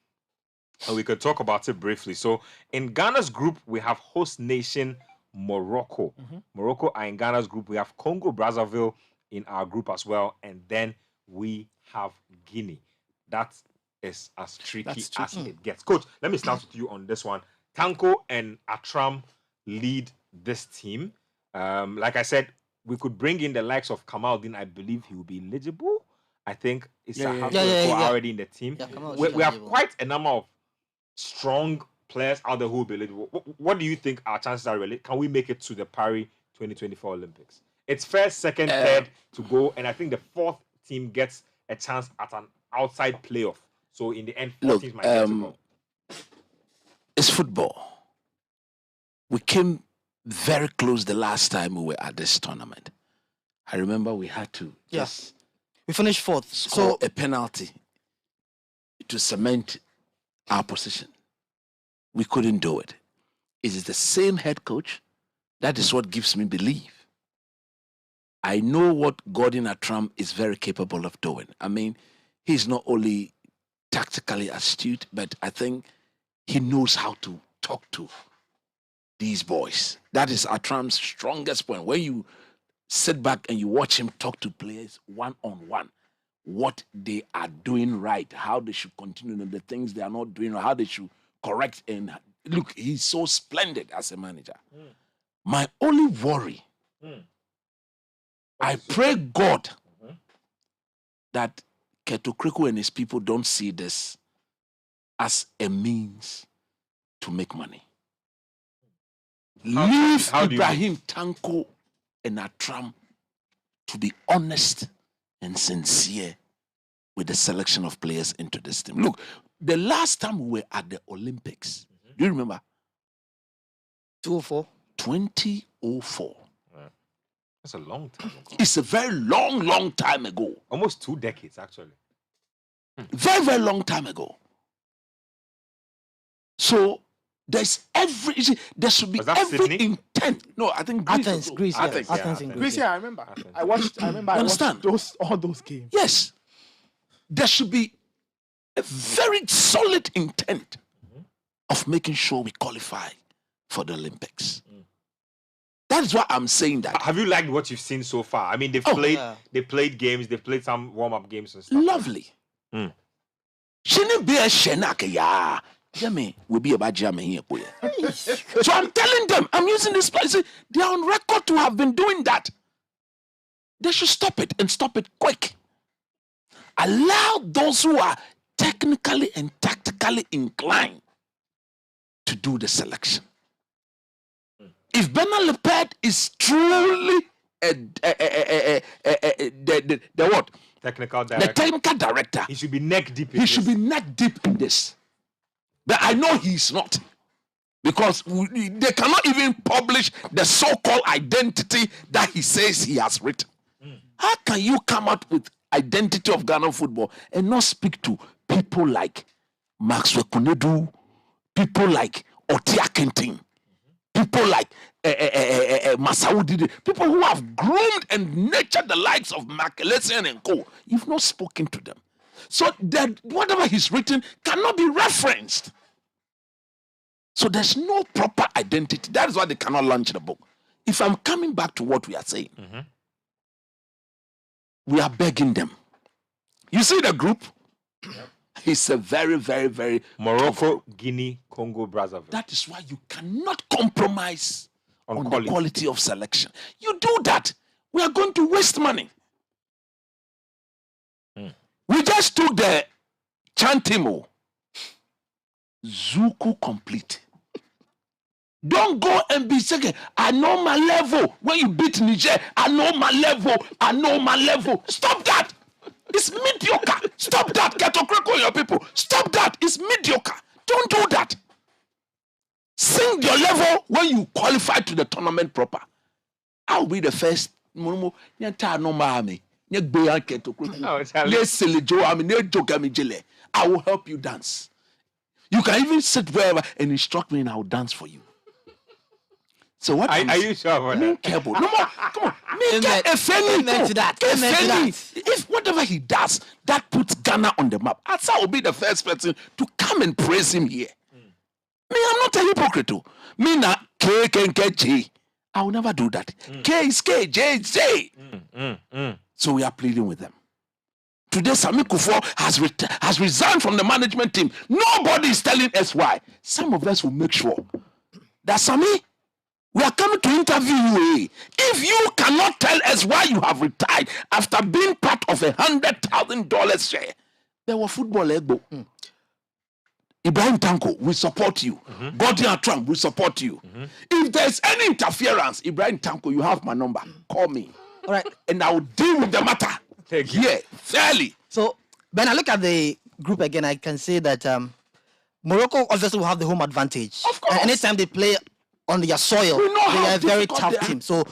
and we can talk about it briefly. So in Ghana's group, we have host nation Morocco. Morocco are in Ghana's group. We have Congo Brazzaville in our group as well. And then we have Guinea. That is as tricky as it gets. Coach, let me start with you on this one. Tanko and Atram lead this team. Like I said, we could bring in the likes of Kamaldeen. I believe he will be eligible. I think Issa already in the team. We have quite a number of strong players out there who will be eligible. What do you think our chances are really? Can we make it to the Paris 2024 Olympics? It's first, second, third to go, and I think the 4th team gets a chance at an outside playoff. So in the end, 4 teams might get to go. It's football. We came very close the last time we were at this tournament. I remember we had to we finished 4th. Score a penalty to cement our position. We couldn't do it. It is the same head coach. That is what gives me belief. I know what Gordon Atram is very capable of doing. I mean, he's not only tactically astute, but I think he knows how to talk to these boys. That is Atram's strongest point. When you sit back and you watch him talk to players one-on-one, what they are doing right, how they should continue, and the things they are not doing, or how they should correct. And look, he's so splendid as a manager. My only worry, I pray God that Keto Kriku and his people don't see this as a means to make money. Leave Ibrahim Tanko and Atram to be honest and sincere with the selection of players into this team. Look, the last time we were at the Olympics, do you remember? 2004. That's a long time ago. It's a very long time ago. Almost 2 decades, actually. Very, very long time ago. So there should be every Sydney? intent. No, I think Greece. Athens in Greece. I remember. I watched all those games. Yes. There should be a very solid intent of making sure we qualify for the Olympics. That is why I'm saying that. Have you liked what you've seen so far? I mean, they played games, they've played some warm-up games and stuff. Lovely. Shouldn't be a shenak, Jamie will be about Jamie here. So I'm telling them, I'm using this place. They are on record to have been doing that. They should stop it and stop it quick. Allow those who are technically and tactically inclined to do the selection. If Bernard Lepard is truly the what? Technical director. The technical director. He should be neck deep in He this. should be neck deep in this. But I know he's not. Because they cannot even publish the so-called identity that he says he has written. How can you come out with identity of Ghana football and not speak to people like Maxwell Kunedu, people like Otia Kenting, people like Masaudi, people who have groomed and nurtured the likes of Makelesian and co. You've not spoken to them. So that whatever he's written cannot be referenced. So there's no proper identity. That is why they cannot launch the book. If I'm coming back to what we are saying, we are begging them. You see the group? It's a very, very, very Morocco, Guinea, Congo, Brazzaville. That is why you cannot compromise on quality. The quality of selection. You do that, we are going to waste money. We just took the Chantimo. Zuku complete. Don't go and be saying, I know my level. When you beat Niger, I know my level. I know my level. Stop that. It's mediocre. Stop that. Get to your people. Stop that. It's mediocre. Don't do that. Sing your level when you qualify to the tournament proper. I'll be the first. I will help you dance. You can even sit wherever and instruct me and I will dance for you. So what are you sure about that? No more. Come on. If whatever he does, that puts Ghana on the map, Asa will be the first person to come and praise him here. Me, I'm not a hypocrite. Me na K. I will never do that. K is K, J is J. So we are pleading with them. Today, Sami Kufo has resigned from the management team. Nobody is telling us why. Some of us will make sure that Sami, we are coming to interview you. If you cannot tell us why you have retired after being part of $100,000 share, there were football ego. Ibrahim Tanko, we support you. Gordon Trump, we support you. If there's any interference, Ibrahim Tanko, you have my number. Call me. All right. And I will deal with the matter. Yeah, fairly. So when I look at the group again, I can say that Morocco obviously will have the home advantage. Of course. Anytime they play on their soil, they are a very tough team. So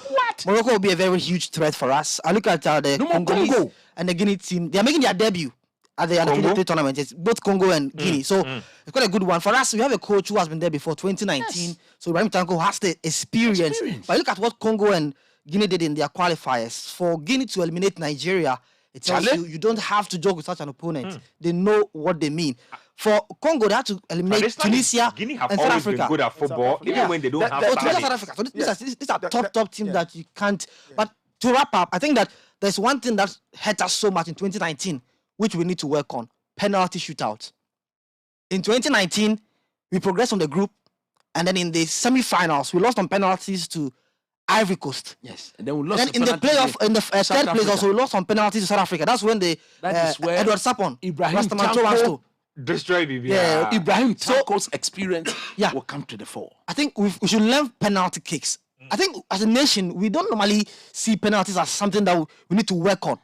Morocco will be a very huge threat for us. I look at the Congolese and the Guinea team. They are making their debut at the Under-23 tournament. It's both Congo and Guinea. So it's quite a good one. For us, we have a coach who has been there before, 2019. Yes. So Ibrahim Tanko has the experience. But look at what Congo and Guinea did in their qualifiers. For Guinea to eliminate Nigeria, it tells you don't have to joke with such an opponent. They know what they mean. For Congo, they had to eliminate Tunisia Guinea have and South always Africa. been good at football, even when they don't have South Africa. So these are top teams that you can't. But to wrap up, I think that there's one thing that hurt us so much in 2019, which we need to work on: penalty shootout. In 2019, we progressed on the group, and then in the semi-finals, we lost on penalties to Ivory Coast. Yes, and then we lost. Then in the playoff, in the third place, also we lost on penalties to South Africa. That's when the Edward Sapon, Ibrahim Tanko destroy BB. Yeah, Ibrahim Tanko's experience will come to the fore. I think we should learn penalty kicks. I think as a nation, we don't normally see penalties as something that we need to work on.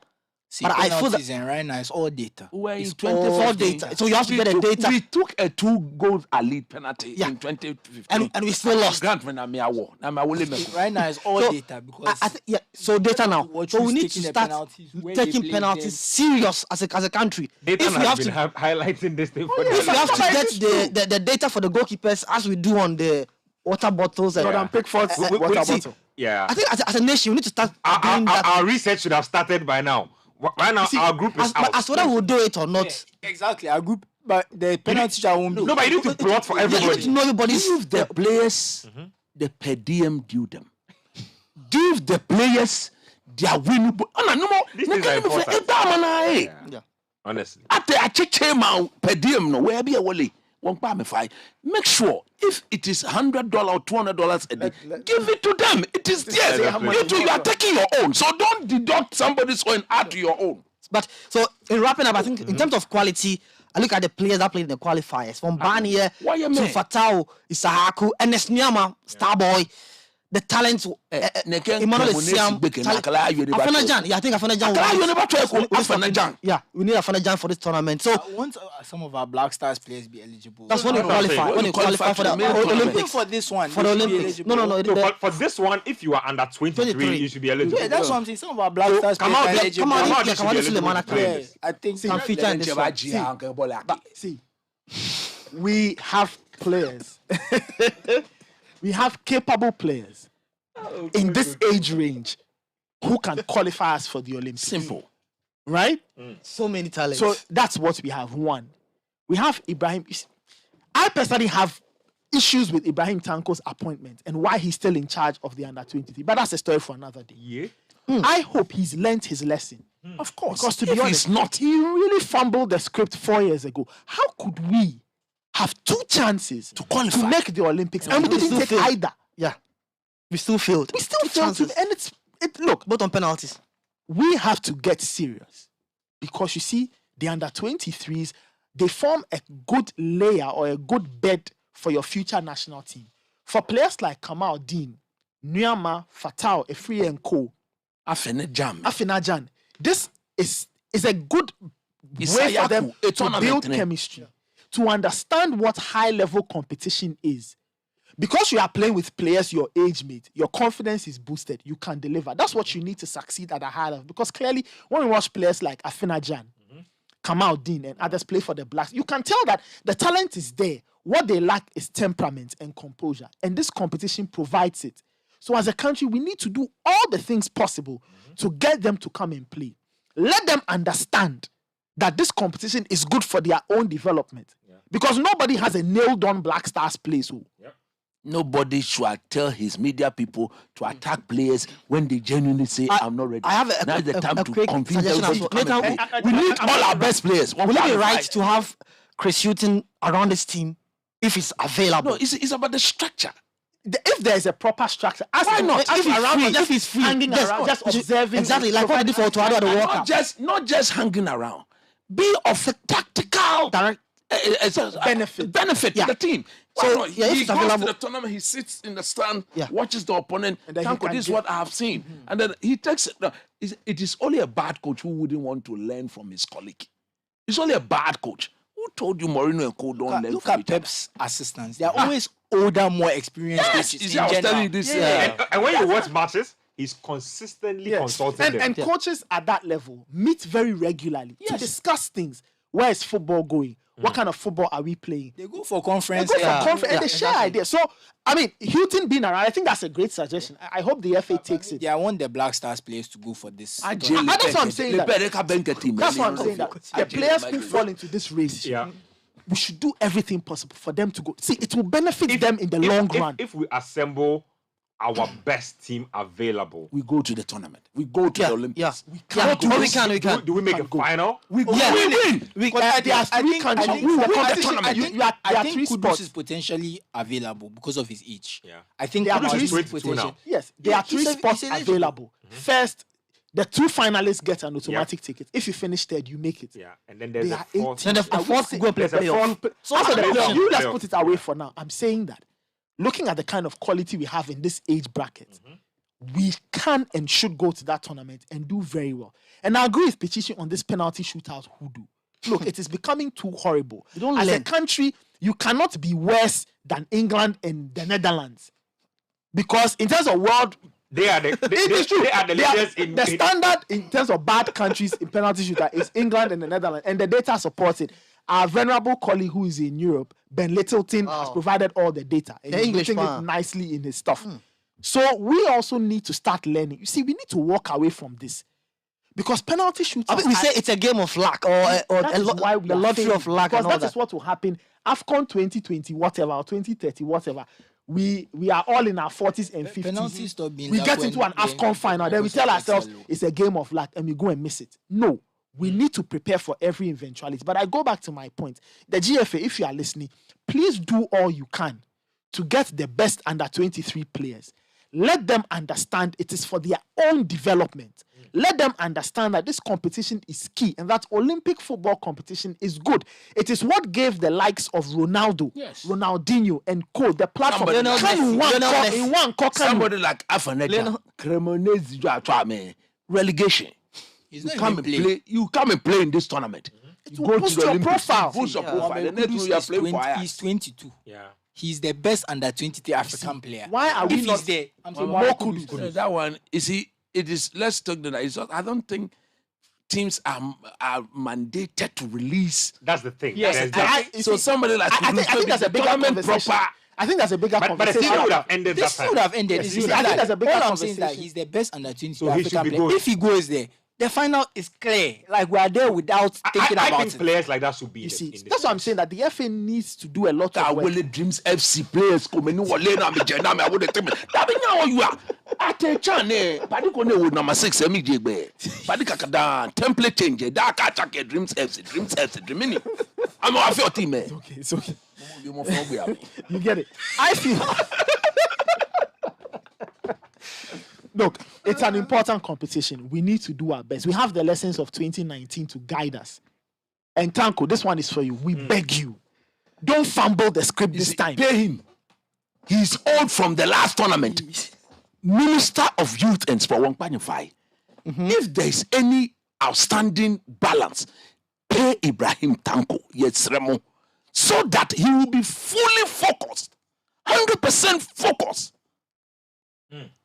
See, but I feel that right now it's all data. It's all data. So you have to get the data. We took a 2-goal lead penalty in 2015, and we still lost. Right now it's all data because I think so data now. So we need to start taking penalties serious as a country. Data if we have been to highlighting this thing for if we have to get the data for the goalkeepers as we do on the water bottles and Jordan Pickford's water bottle. Yeah, I think as a nation we need to start doing that. Our research should have started by now. Right now, our group is out. As whether we'll do it or not. Yeah, exactly, our group, but the penalty won't be. No, but you need to plot for everybody. You need to know everybody's. Give the players the per diem due them. Give the players their winnable. These things are important. Yeah. Honestly. At the Achiche per diem, no, where be a wally. Make sure if it is $100 or $200 a day, give it to them. It is theirs. You are taking your own, so don't deduct somebody's own and add to your own. But so in wrapping up, I think in terms of quality, I look at the players that played in the qualifiers from Barnier to Fatau, Isahaku, Ernest Nyama, Starboy. the talent. Emmanuel Siam, Afanajan. Yeah, I think Afanajan. Yeah, we need Afanajan for this tournament. So once some of our Black Stars players be eligible. That's when you qualify. When you qualify for the Olympics. For this one, for the Olympics. No. For this one, if you are under 23, you should be eligible. Yeah, that's what I'm saying. Some of our Black Stars come out. I think can feature in this one. See, we have players. We have capable players in this age range who can qualify us for the Olympics. Simple. Right? So many talents. So that's what we have. One, we have Ibrahim. I personally have issues with Ibrahim Tanko's appointment and why he's still in charge of the under-23. But that's a story for another day. Yeah. I hope he's learnt his lesson. Of course. Because to be honest, he really fumbled the script 4 years ago. How could we have 2 chances to qualify to make the Olympics and we didn't take either? Yeah. We still failed. We still failed. And look, both on penalties. We have to get serious because you see, the under-23s, they form a good layer or a good bed for your future national team. For players like Kamal Dean, Nyama, Fatau, Efri and Co. Afenajan. This is a good way for them to build chemistry, to understand what high-level competition is. Because you are playing with players your age mate, your confidence is boosted. You can deliver. That's what you need to succeed at a high level. Because clearly, when we watch players like Afenajan, Kamal Dean, and others play for the Blacks, you can tell that the talent is there. What they lack is temperament and composure. And this competition provides it. So as a country, we need to do all the things possible to get them to come and play. Let them understand that this competition is good for their own development. Because nobody has a nailed-on Black Stars play. So. Nobody should tell his media people to attack players when they genuinely say, I'm not ready. I have now is the time to convince suggestion them. We need all our best players. Will it be right to have Chris Hughton around this team if it's available? No, it's about the structure. If there is a proper structure, why not? If he's free, hanging around, just observing. Exactly, like what I did for Otuado at the World Cup. Not just hanging around. Be of a tactical benefit to the team. So he goes to the tournament, he sits in the stand, watches the opponent, Tanko, this is what I have seen. And then he takes it. No, it is only a bad coach who wouldn't want to learn from his colleague. It's only a bad coach. Who told you Mourinho and Co don't learn look from at Pep's assistants. They are always older, more experienced coaches. I was telling you this. And when you watch matches, he's consistently consulting them. And coaches at that level meet very regularly to discuss things. Where is football going? What kind of football are we playing? They go for conference. And they share ideas. So, I mean, Hughton being around, I think that's a great suggestion. I hope the FA takes it. Yeah, I want the Black Stars players to go for this. That's what I'm saying. That's what I'm saying. The players who fall into this race, we should do everything possible for them to go. See, it will benefit them in the long run. If we assemble our best team available, we go to the tournament. We go to the Olympics. We can. Do we make a final? We win. There are 3 countries. We win the tournament. I think Kudus is potentially available because of his age. I think there are Kudus 3 is potential. Yes, there are 3 spots available. First, the 2 finalists get an automatic ticket. If you finish third, you make it. Yeah, and then there's a fourth. Then the fourth go play playoff. So let's put it away for now. I'm saying that looking at the kind of quality we have in this age bracket, we can and should go to that tournament and do very well. And I agree with Pichichi on this penalty shootout hoodoo. Look, it is becoming too horrible. As a country, you cannot be worse than England and the Netherlands. Because in terms of world... They are the leaders in the standard in terms of bad countries in penalty shootout is England and the Netherlands, and the data supports it. Our venerable colleague who is in Europe, Ben Littleton, has provided all the data. And he's putting it nicely in his stuff. So we also need to start learning. You see, we need to walk away from this. Because penalty shootouts... we say it's a game of luck or the lottery of luck. Because that is what will happen. AFCON 2020, whatever, or 2030, whatever. We are all in our 40s and 50s. We get into an AFCON final, then we tell ourselves it's a game of luck, and we go and miss it. No. We need to prepare for every eventuality. But I go back to my point. The GFA, if you are listening, please do all you can to get the best under-23 players. let them understand it is for their own development. Let them understand that this competition is key and that Olympic football competition is good. It is what gave the likes of Ronaldo, Ronaldinho, and co the platform. Somebody like Afaneta, Cremonese, Relegation. You come and play. You come and play in this tournament. You go to the Olympics. Boost your profile. The next you are playing for He's 22. Yeah. He's the best under 23 African player. Why are we not there? I'm saying more kudos. That one is he. It is. Let's talk that. I don't think teams are mandated to release. That's the thing. Yes. So somebody like I think that's a bigger conversation. I think that's a bigger conversation. But the season would have ended that time. This would have ended. Yes, I think that's a bigger all I'm conversation. saying is that he's the best under 23 So he should African be player. going. If he goes there, the final is clear. Like we are there without thinking I about think it. players like that should be. You see, that's what I'm saying, that the FA needs to do a lot of work. Willie Dreams FC players come and wale na me jena me would tell me that be now you are at a chane padi ko ne would number 6 me jegbe padi kakada template change that ka check Dreams FC dreaming I'm off your team man. It's okay. You more from You get it. I feel look, it's an important competition. We need to do our best. We have the lessons of 2019 to guide us. And Tanko, this one is for you. We beg you. Don't fumble the script this time. Pay him. He's old from the last tournament. Minister of Youth and Sport 1.5. If there is any outstanding balance, pay Ibrahim Tanko, yes, Remo, so that he will be fully focused, 100% focused.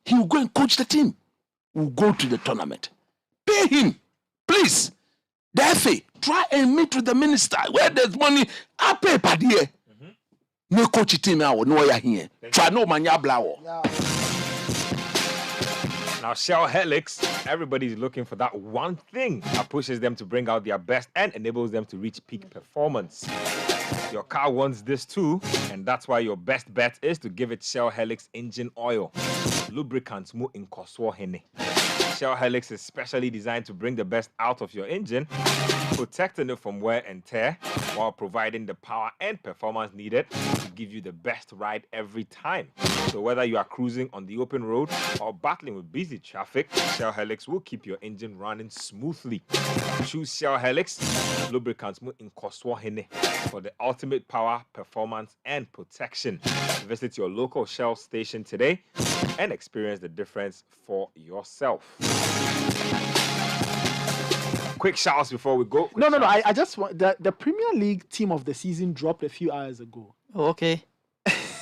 He will go and coach the team. We'll go to the tournament. Pay him, please. The FA, try and meet with the minister. Where there's money, I pay per year. No coach team now, no here. Try no manya blawo. Now, Shell Helix, everybody's looking for that one thing that pushes them to bring out their best and enables them to reach peak performance. Your car wants this too, and that's why your best bet is to give it Shell Helix engine oil. Lubricants mu in Koswo Hene. Shell Helix is specially designed to bring the best out of your engine, protecting it from wear and tear, while providing the power and performance needed to give you the best ride every time. So whether you are cruising on the open road or battling with busy traffic, Shell Helix will keep your engine running smoothly. Choose Shell Helix lubricants in Koswo Hene for the ultimate power, performance, and protection. Visit your local Shell station today and experience the difference for yourself. Quick shouts before we go. No. I just want the Premier League team of the season dropped a few hours ago. Oh, okay.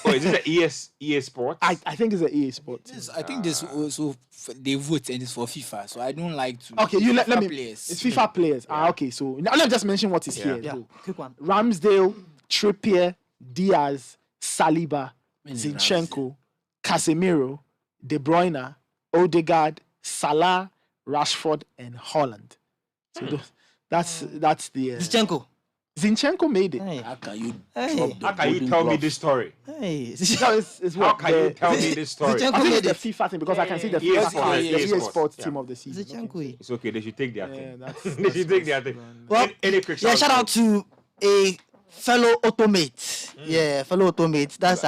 Oh, is it the EA Sports? I think it's an EA Sports. Yes, I think this also they vote and it's for FIFA, so I don't like to. Okay, you let me. Players. It's FIFA players. Yeah. Okay, so now let me just mention what is here. Yeah, So, quick one. Ramsdale, Trippier, Diaz, Saliba, Zinchenko, Casemiro, De Bruyne, Odegaard, Salah, Rashford, and Holland. So that's the Zinchenko made it. Hey. How can you tell me this story? Hey. How can you tell me this story? I think it's the FIFA thing because I can see the EA Sports team of the season. Zinchenko. It's okay. They should take their thing. They should take their thing. Well, Any quick shout out to a fellow automate. Yeah, fellow automate. That's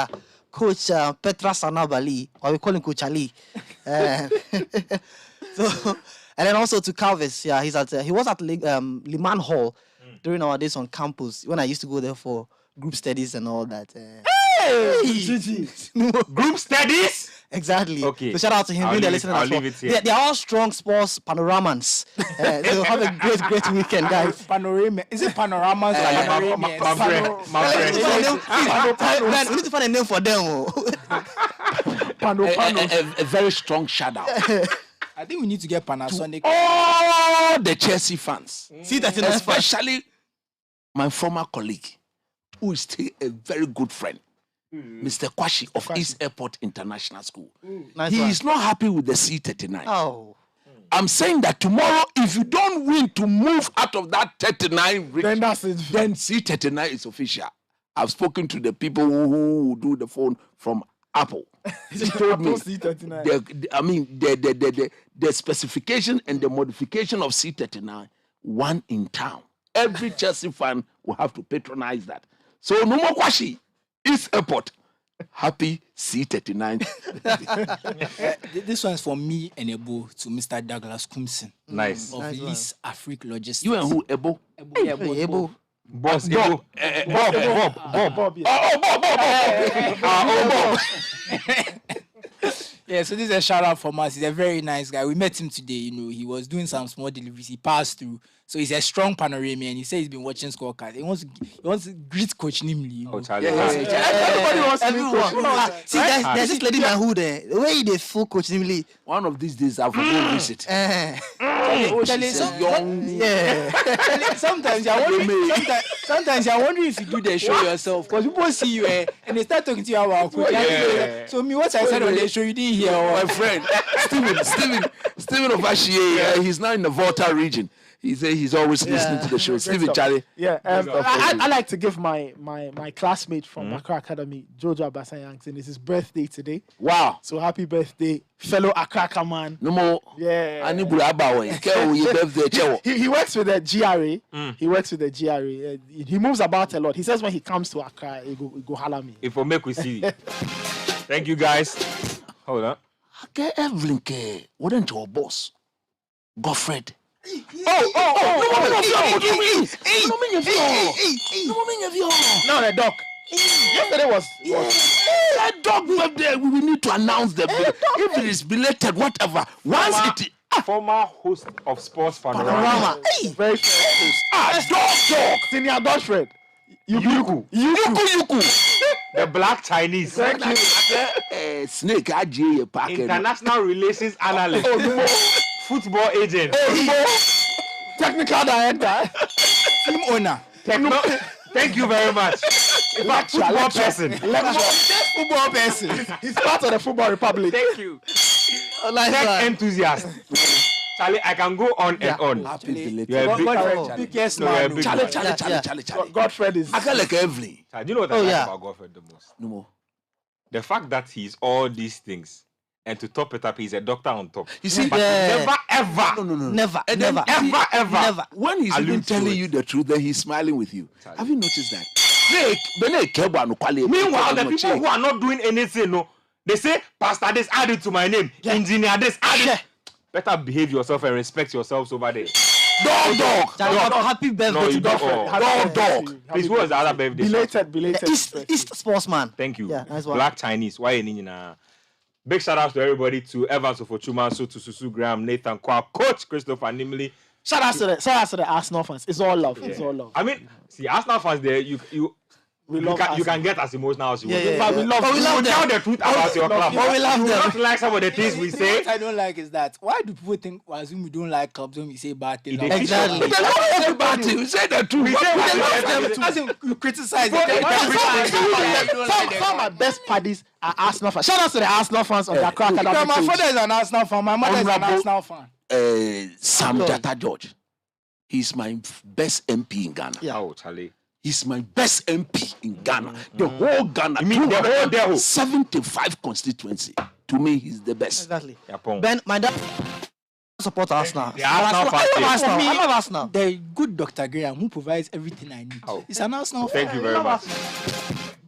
Coach Petra Sanabali, or we call him Coach Ali. So, and then also to Calvis. Yeah, he was at Liman Hall during our days on campus when I used to go there for group studies and all that. Group studies? Exactly. Okay. So shout out to him. Really listening as well. They're all strong sports panoramans. So have a great weekend, guys. Panorama. Is it Panorama? We need to find a name for them. A very strong shadow. I think we need to get Panasonic. All the Chelsea fans, see that, especially my former colleague, who is still a very good friend, Mr. Kwashi of East Airport International School. Nice he one. is not happy with the C39. Oh. I'm saying that tomorrow, if you don't win to move out of that 39, Then that's it. then C39 is official. I've spoken to the people who do the phone from Apple. He told me, the specification and the modification of C39, one in town. Every Chelsea fan will have to patronize that. So no more Kwashi. East Airport. Happy C39. This one's for me and Ebo to Mr. Douglas Kumsen. Nice. Of Nice Lease Afrique Logistics. You and who, Ebo? Ebo. Boss, Bob. Bob. Bob. Yeah, so this is a shout out from us. He's a very nice guy. We met him today. He was doing some small deliveries. He passed through. So he's a strong Panorama, and he says he's been watching scorecards. He wants to greet Coach Nimli. Oh, Charlie. Everybody wants to meet Coach. See, there's this lady man who there. The way they full Coach Nimli. One of these days I'll go visit. Sometimes you're wondering if you do the show yourself, because people see you and they start talking to you about Coach. So what I said on the show, you didn't hear. My friend, Stephen of Ashie, he's now in the Volta region. He's always listening to the show. Stephen, Charlie. Yeah, I like to give my classmate from Accra Academy, Jojo Abasayanks, and it's his birthday today. Wow. So happy birthday, fellow Accra man. No more. Yeah. Your birthday. He works with the GRA. He works with the GRA. He moves about a lot. He says when he comes to Accra, he go holla me. If I make we see. Thank you guys. Hold on. Okay, Evelyn, wasn't your boss, Godfred? No, the dog. Yesterday was that dog birthday. We need to announce the if it is belated, whatever. Once it former host of Sports Panorama. Very fair host. Dog. Senior Godfred. Yuku. The Black Chinese. Thank you. Snake, International Relations Analyst. Football agent. Technical director. Team owner. Thank you very much. Football person. Football person. He's part of the Football Republic. Thank you. Tech enthusiast. Charlie, I can go on and on. Happy belated. You're a big Charlie. Godfred is. I can't like Evelyn. Do you know what I like about Godfred the most? No more. The fact that he's all these things. And to top it up, he's a doctor on top. You see, but never ever. No. Never. When he's even telling you the truth, then he's smiling with you. Have you noticed that? Meanwhile, the people who are not doing anything, they say, Pastor, this added to my name. Engineer, this added. Better behave yourself and respect yourselves over there. Dog. Happy birthday to Godfred. Dog. Please, who was the other birthday? Belated. East Sportsman. Thank you. Yeah, nice one. Black Chinese. Why you big shout out to everybody, to Evans Ofochumanso, to Susu Graham, Nathan Kwa, Coach Christopher Nimli. Shout out to the Arsenal fans. It's all love. Yeah. It's all love. I mean, see, Arsenal fans there, you can get as emotional as you want. But we love them. Tell the truth about your club. But we love them. Not like some of the things we say. What I don't like is that why do people think assume we don't like clubs when we say bad things? Exactly. But they love bad things. We say the truth. We say As in, you criticize Some of my best buddies are Arsenal fans. Shout out to the Arsenal fans of the Accra Academy. My father is an Arsenal fan. My mother is an Arsenal fan. Sam Jata George. He's my best MP in Ghana. Yeah. Oh, Charlie. He's my best MP in Ghana. The whole Ghana. You mean the whole 75 constituency. To me, he's the best. Exactly. Yapon. Ben, my dad support Arsenal. I love Arsenal. The good Dr. Graham who provides everything I need. Oh. He's an Arsenal fan. Thank you very much.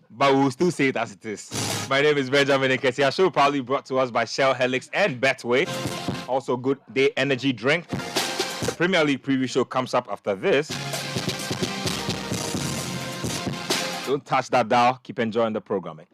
But we'll still say it as it is. My name is Benjamin Ekesi. Our show proudly brought to us by Shell Helix and Betway. Also, Good Day Energy Drink. The Premier League preview show comes up after this. Don't touch that dial. Keep enjoying the programming.